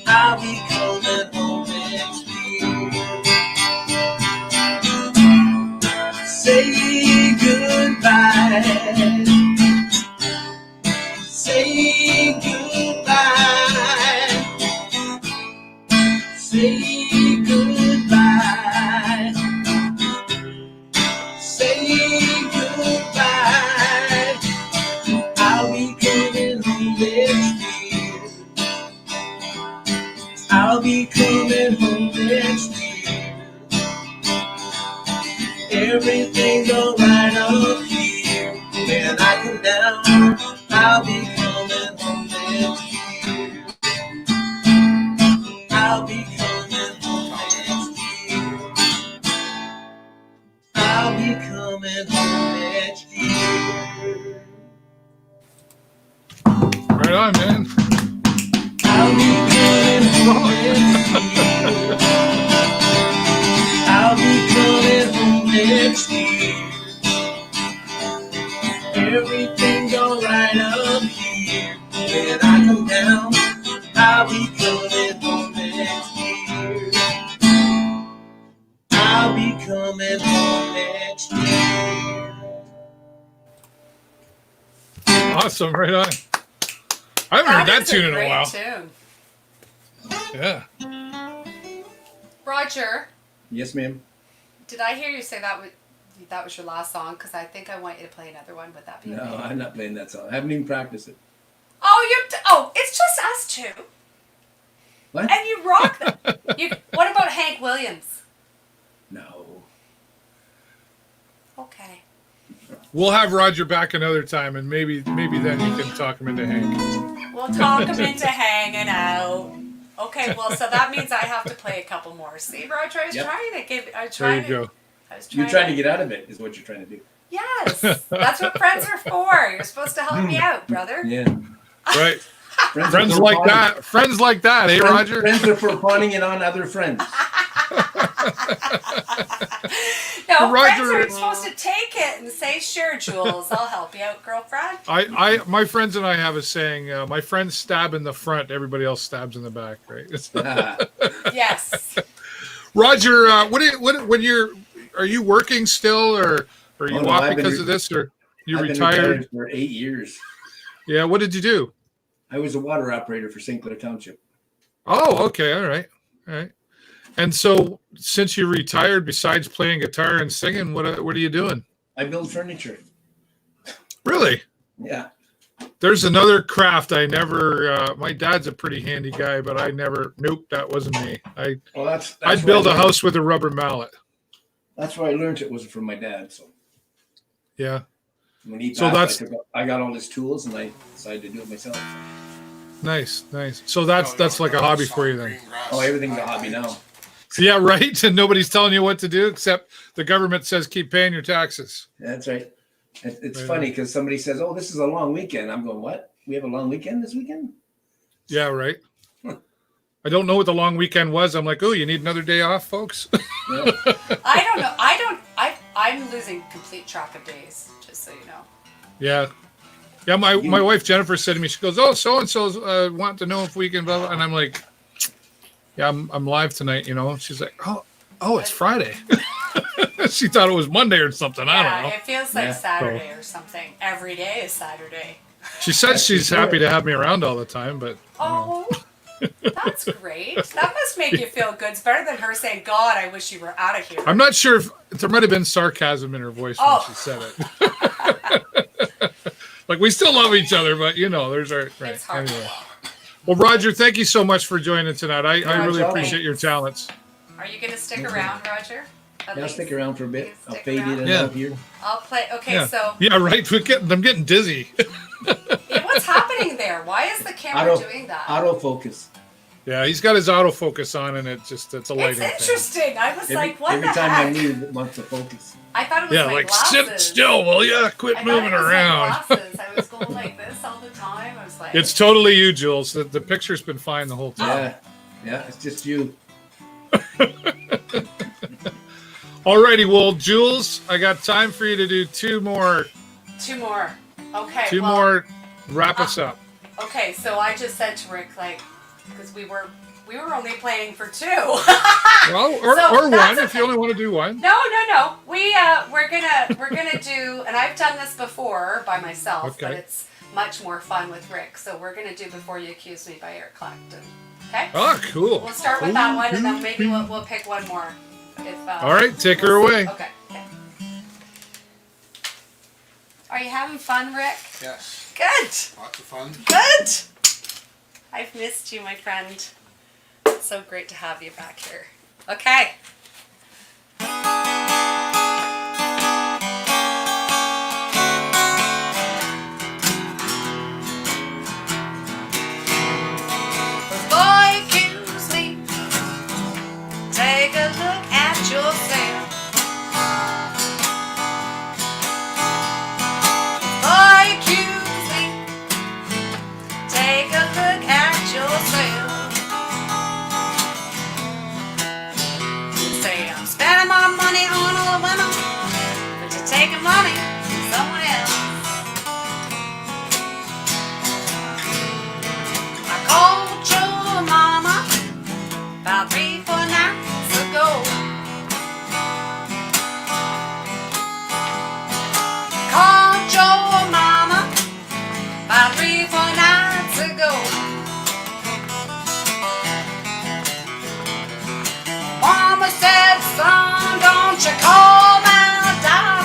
I'll be coming home next year. Say goodbye. Say goodbye. Say goodbye. Say goodbye. I'll be coming home next year. I'll be coming home next year. Everything's alright up here. When I come down, I'll be coming home next year. I'll be coming home next year. I'll be coming home next year.
Right on, man.
I'll be coming home next year. I'll be coming home next year. Everything's alright up here. When I come down, I'll be coming home next year. I'll be coming home next year.
Awesome, right on. I haven't heard that
is
tune in a
great
while.
Tune.
Yeah.
Roger,
Yes, ma'am.
did I hear you say that that was your last song, because I think I want you to play another one. Would that be
No,
okay?
I'm not playing that song. I haven't even practiced it.
Oh, it's just us two.
What?
And you rock them. What about Hank Williams?
No.
Okay.
We'll have Roger back another time, and maybe then you can talk him into Hank.
We'll talk him into hanging out. Okay, well, so that means I have to play a couple more. See, Roger, I was trying to give.
There you go.
You're trying to get out of it, is what you're trying to do.
Yes, that's what friends are for. You're supposed to help me out, brother.
Yeah.
Right. Friends like that. Friends like that, eh, Roger?
Friends are for pawning it on other friends.
No,
Roger,
friends are supposed to take it and say, "Sure, Jules, I'll help you out, girlfriend."
My friends and I have a saying: my friends stab in the front, everybody else stabs in the back. Right?
Yes.
Roger, are you working still, or are you off because of this, or you
I've
retired?
been retired for 8 years.
Yeah. What did you do?
I was a water operator for St. Clair Township.
Oh, okay. All right. And so, since you retired, besides playing guitar and singing, what are you doing?
I build furniture.
Really?
Yeah.
There's another craft I never. My dad's a pretty handy guy, but I never. Nope, that wasn't me. I'd build a house with a rubber mallet.
That's where I learned it was from my dad. So
yeah.
When he
So
passed, I got all his tools and I decided to do it myself.
Nice. So that's like a hobby for you then.
Oh, everything's a hobby now.
Yeah, right. And nobody's telling you what to do except the government says keep paying your taxes.
That's right. It's funny because somebody says, "Oh, this is a long weekend." I'm going, "What? We have a long weekend this weekend?"
Yeah, right. I don't know what the long weekend was. I'm like, oh, you need another day off, folks.
Yeah.
I don't know. I'm losing complete track of days, just so you know.
Yeah. Yeah, my wife Jennifer said to me, she goes, "Oh, so and so's want to know if we can," blah, blah. And I'm like, "Yeah, I'm live tonight, you know." She's like, "Oh, it's Friday." She thought it was Monday or something. I don't know.
It feels like Saturday or something. Every day is Saturday.
She says she's happy to have me around all the time, but
oh, that's great. That must make you feel good. It's better than her saying, "God, I wish you were out of here."
I'm not sure if there might have been sarcasm in her voice when she said it. Like, we still love each other, but there's our right.
It's hard.
Anyway. Well, Roger, thank you so much for joining tonight. I really appreciate your talents.
Are you going to stick around, Roger?
I'll stick around for a bit. I'll
stick
fade
around?
in and out here.
I'll play. Okay,
Yeah.
so
Yeah, right. I'm getting dizzy.
what's happening there? Why is the camera doing that?
Autofocus.
Yeah, he's got his autofocus on, and it's a lighting thing.
It's interesting. I was like, what
every
the
time
heck?
I move, it wants to focus.
I thought it was my
like
glasses.
sit still, will ya? Quit
I
moving
thought it was
around.
My glasses. I was going like this all the time. I was like,
It's totally you, Jules. The picture's been fine the whole time.
Yeah, it's just you.
Alrighty, well, Jules, I got time for you to do two more.
Okay.
Two more. Wrap us up.
Okay, so I just said to Rick, because we were only planning for two.
Well, or one
okay.
if you only want to do one.
No. We're gonna do, and I've done this before by myself, but it's much more fun with Rick. So we're gonna do "Before You Accuse Me" by Eric Clapton. Okay.
Oh, cool.
We'll start with that one, and then maybe we'll pick one more.
All right, take her away.
Okay. Are you having fun, Rick?
Yes.
Good.
Lots of fun.
Good. I've missed you, my friend. It's so great to have you back here. Okay. Before you accuse me, take a look at yourself. Before you accuse me, take a look at yourself. You say I'm spending my money on other women, but you're taking money from someone else. I called your mama about 3-4 nights ago. Called your mama about 3-4 nights ago. Mama said, "Son, don't you call my daughter.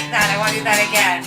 like that. I want to do that again.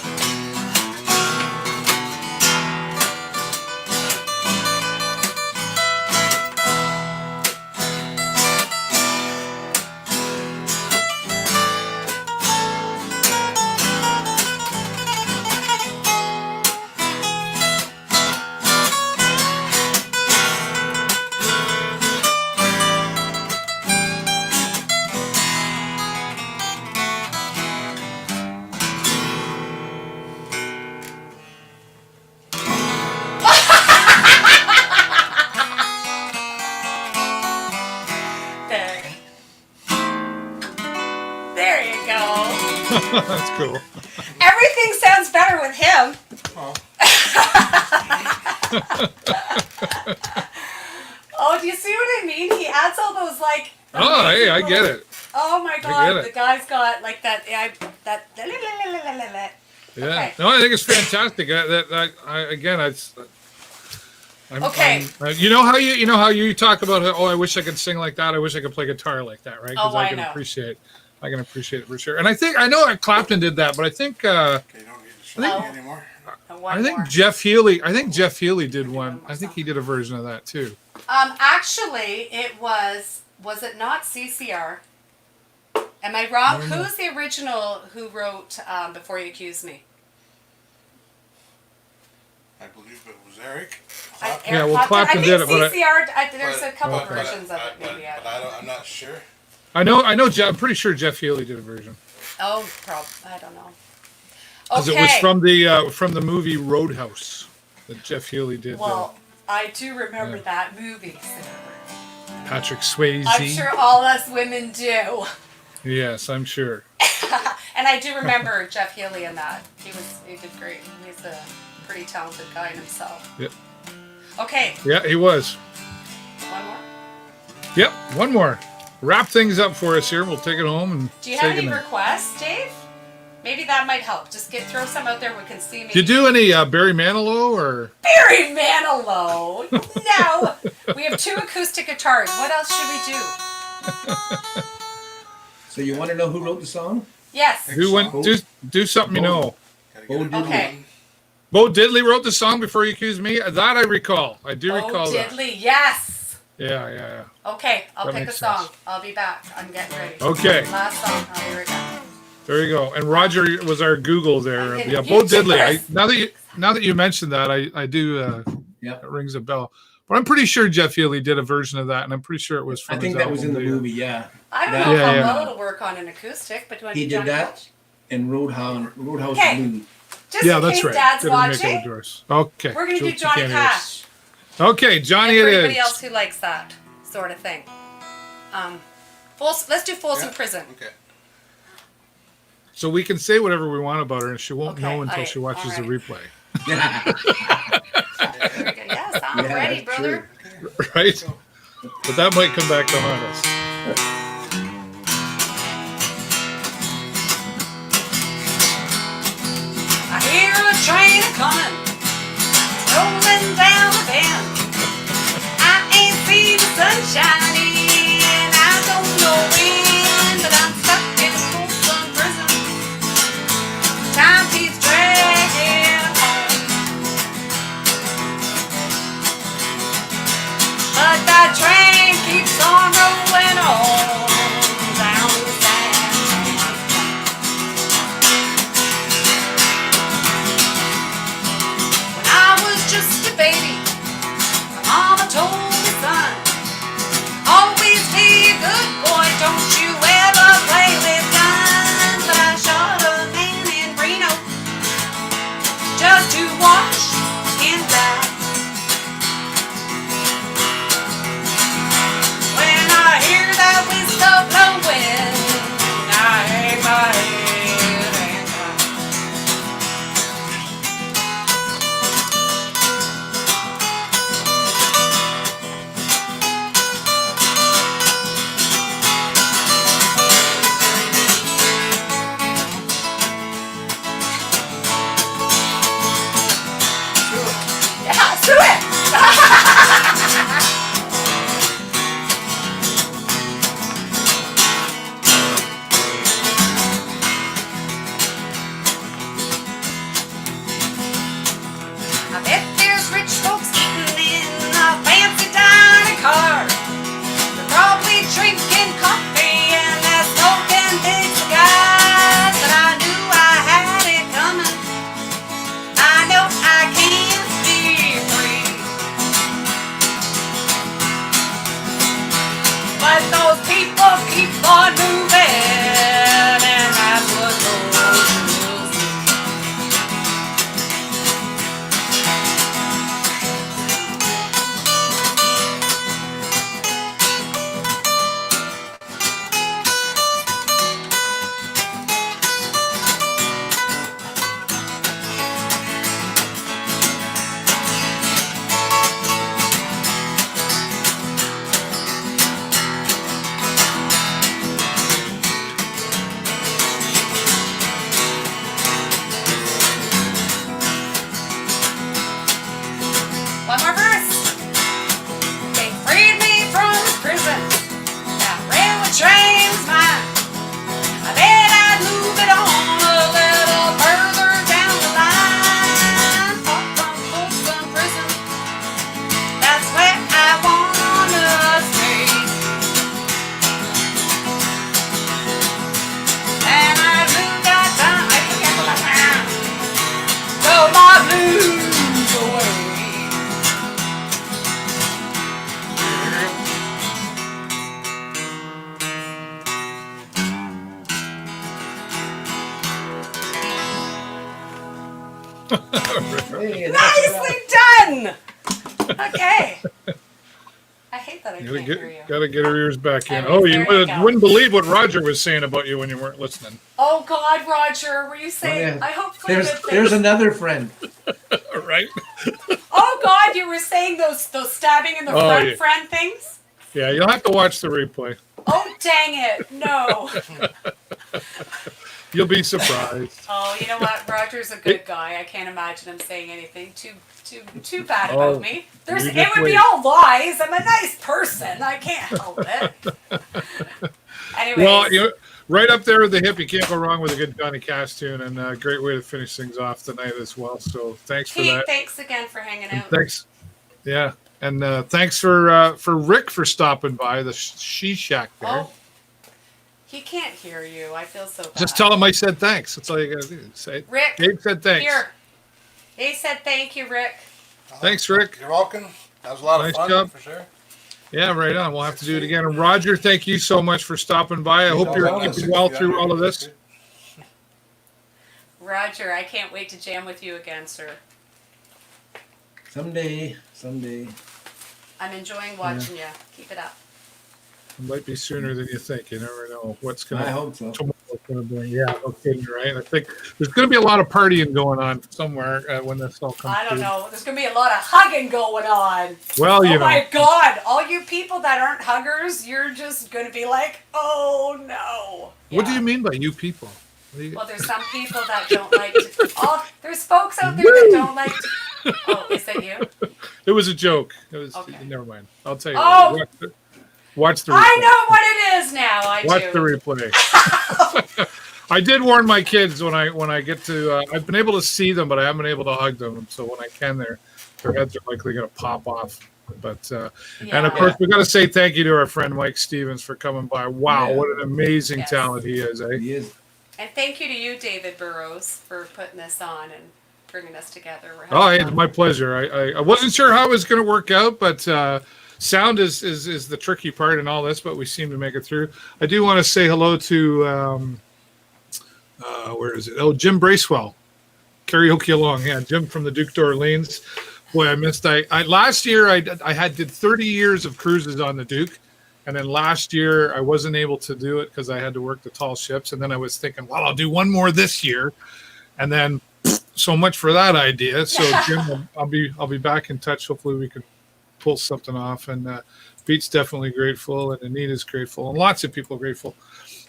There you go.
That's cool.
Everything sounds better with him.
Oh.
Oh, do you see what I mean? He adds all those like.
Oh, hey, I get it.
Oh my God,
it.
the guy's got like that. That.
Yeah.
Okay.
No, I think it's fantastic.
Okay.
You know how you talk about how, I wish I could sing like that. I wish I could play guitar like that, right?
Oh,
I
I
can
know.
appreciate it for sure. And I know Clapton did that, but I think
Okay, you don't need to show me anymore.
I think Jeff Healey did one. I think he did a version of that too.
Actually, it was it not CCR? Am I wrong? Who's the original who wrote Before You Accuse Me?
I believe it was Eric.
Yeah, well, Clapton did it, but
CCR. There's a couple versions of it, maybe.
I'm not sure.
I know. I'm pretty sure Jeff Healey did a version.
Oh, I don't know.
Because
Okay.
it was from the movie Roadhouse that Jeff Healey did.
Well, I do remember that movie, sir.
Patrick Swayze.
I'm sure all us women do.
Yes, I'm sure.
And I do remember Jeff Healey in that. He did great. He's a pretty talented guy in himself.
Yep.
Okay,
Yeah, he was.
one more.
Yep, one more. Wrap things up for us here. We'll take it home and.
Do you have any
it.
requests, Dave? Maybe that might help. Just throw some out there we can see. Maybe.
Did you do any Barry Manilow or?
Barry Manilow? No. We have 2 acoustic guitars. What else should we do?
So you want to know who wrote the song?
Yes.
Who went? Do something you know.
Okay.
Bo Diddley wrote the song Before You Accuse Me. That I recall. I do recall that.
Diddley, yes.
Yeah.
Okay, I'll
That
pick a
makes
song.
sense.
I'll be back. I'm getting ready.
Okay.
Last song. I'll be right back.
There you go. And Roger was our Google there.
I'm
Yeah,
getting
Bo
huge
Diddley.
interest.
Now that you mentioned that, I do.
Yep.
It rings a bell. But I'm pretty sure Jeff Healey did a version of that, and I'm pretty sure it was from.
I think
his
that was in
album,
the movie. Yeah.
I don't
That-
know how
Yeah.
well it'll work on an acoustic, but do I
He
do
did
Johnny
that.
Cash?
And Roadhouse
Okay.
Blues.
Just
Yeah,
in
that's
case
right.
Dad's
Didn't make
watching,
it doors. Okay.
we're going to do
You
Johnny
can't hear us.
Cash.
Okay, Johnny,
And for
it
anybody
is.
else who likes that sort of thing. Let's do Folsom Prison.
Okay.
So we can say whatever we want about her, and she won't
Okay,
know until she watches the
alright.
replay.
There we go. Yes, I'm
Yeah,
ready,
that's
brother.
Right? But that might come back to haunt us.
I hear a train coming, rolling down the bend. I ain't seen the sunshine and I don't know when, but I'm stuck in Folsom Prison. Time keeps dragging on, but that train keeps on rolling on.
Hey, that's
Nicely done. Okay. I hate that I can't hear you.
Gotta get her ears back in.
Anyways,
Oh, you
there you go.
wouldn't believe what Roger was saying about you when you weren't listening.
Oh God, Roger, were you saying?
yeah.
I hopefully
there's another friend.
Right?
Oh God, you were saying those stabbing in the front
yeah.
friend things?
Yeah, you'll have to watch the replay.
Oh dang it, no.
You'll be surprised.
Oh, you know what? Roger's a good guy. I can't imagine him saying anything too bad about me. It would be all lies. I'm a nice person. I can't help it. Anyways.
Well, right up there with the hip, you can't go wrong with a good Johnny Cash tune, and a great way to finish things off tonight as well. So thanks for
Pete,
that.
thanks again for hanging out.
Thanks. Yeah, and thanks for Rick for stopping by the She Shack there.
Oh, he can't hear you. I feel so bad.
Just tell him I said thanks. That's all you gotta do. Say,
Rick.
Dave said thanks.
Here. He said thank you, Rick.
Thanks, Rick.
You're welcome. That was a lot
Nice
of fun,
job.
for sure.
Yeah, right on. We'll have to do it again. And Roger, thank you so much for stopping by. I hope you're keeping well through all of this.
Roger, I can't wait to jam with you again, sir.
Someday.
I'm enjoying watching you. Keep it up.
It might be sooner than you think. You never know what's going
I
to
hope so.
bring. Yeah, no kidding, right? I think there's going to be a lot of partying going on somewhere when this all comes
I don't
through.
know. There's going to be a lot of hugging going on.
Well,
Oh my God. All you people that aren't huggers, you're just going to be like, oh no.
What do
Yeah.
you mean by you people?
Well, there's some people that don't like to. Oh, there's folks out there that don't like to. Oh, is that you?
It was a joke. It was.
Okay.
Never mind. I'll tell you.
Oh.
Later. Watch the replay.
I know what it is now. I
Watch
do.
the replay. I did warn my kids when I get to. I've been able to see them, but I haven't been able to hug them. So when I can, their heads are likely going to pop off. But and of course, we got to say thank you to our friend Mike Stevens for coming by. Wow, what an amazing talent he is! Eh?
He is.
And thank you to you, David Burrows, for putting this on and bringing us together. We're
Oh,
having
it's
fun.
my pleasure. I wasn't sure how it was going to work out, but sound is the tricky part in all this, but we seem to make it through. I do want to say hello to where is it? Oh, Jim Bracewell, karaoke along. Yeah, Jim from the Duke d'Orleans. Boy, I missed. I last year I did 30 years of cruises on the Duke. And then last year, I wasn't able to do it because I had to work the tall ships. And then I was thinking, well, I'll do one more this year. And then so much for that idea. So, Jim, I'll be back in touch. Hopefully we can pull something off. And Pete's definitely grateful. And Anita's grateful. And lots of people are grateful.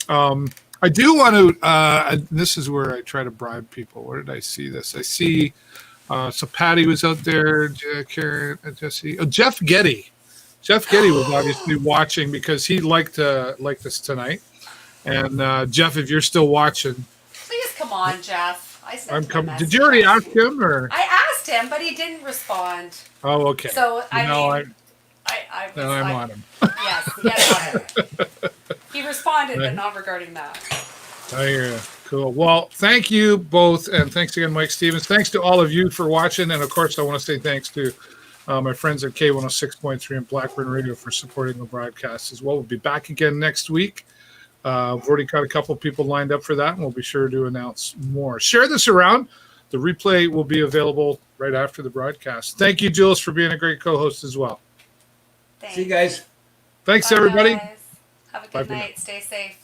I do want to, this is where I try to bribe people. Where did I see this? I see, so Patty was out there, Karen, Jesse. Oh, Jeff Getty. Jeff Getty was obviously watching because he liked this tonight. And Jeff, if you're still watching,
Please come on, Jeff. I sent
I'm
him a
coming.
message.
Did you already ask him or?
I asked him, but he didn't respond.
Oh, okay.
So I mean,
I'm on him.
Yes, get on him. He responded, but not regarding that.
I hear you. Cool. Well, thank you both, and thanks again, Mike Stevens. Thanks to all of you for watching, and of course, I want to say thanks to my friends at K106.3 and Blackburn Radio for supporting the broadcast as well. We'll be back again next week. I've already got a couple people lined up for that, and we'll be sure to announce more. Share this around. The replay will be available right after the broadcast. Thank you, Jules, for being a great co-host as well.
Thanks.
See you guys.
Thanks,
Bye,
everybody.
guys. Have a
Bye
good
for now.
night. Stay safe.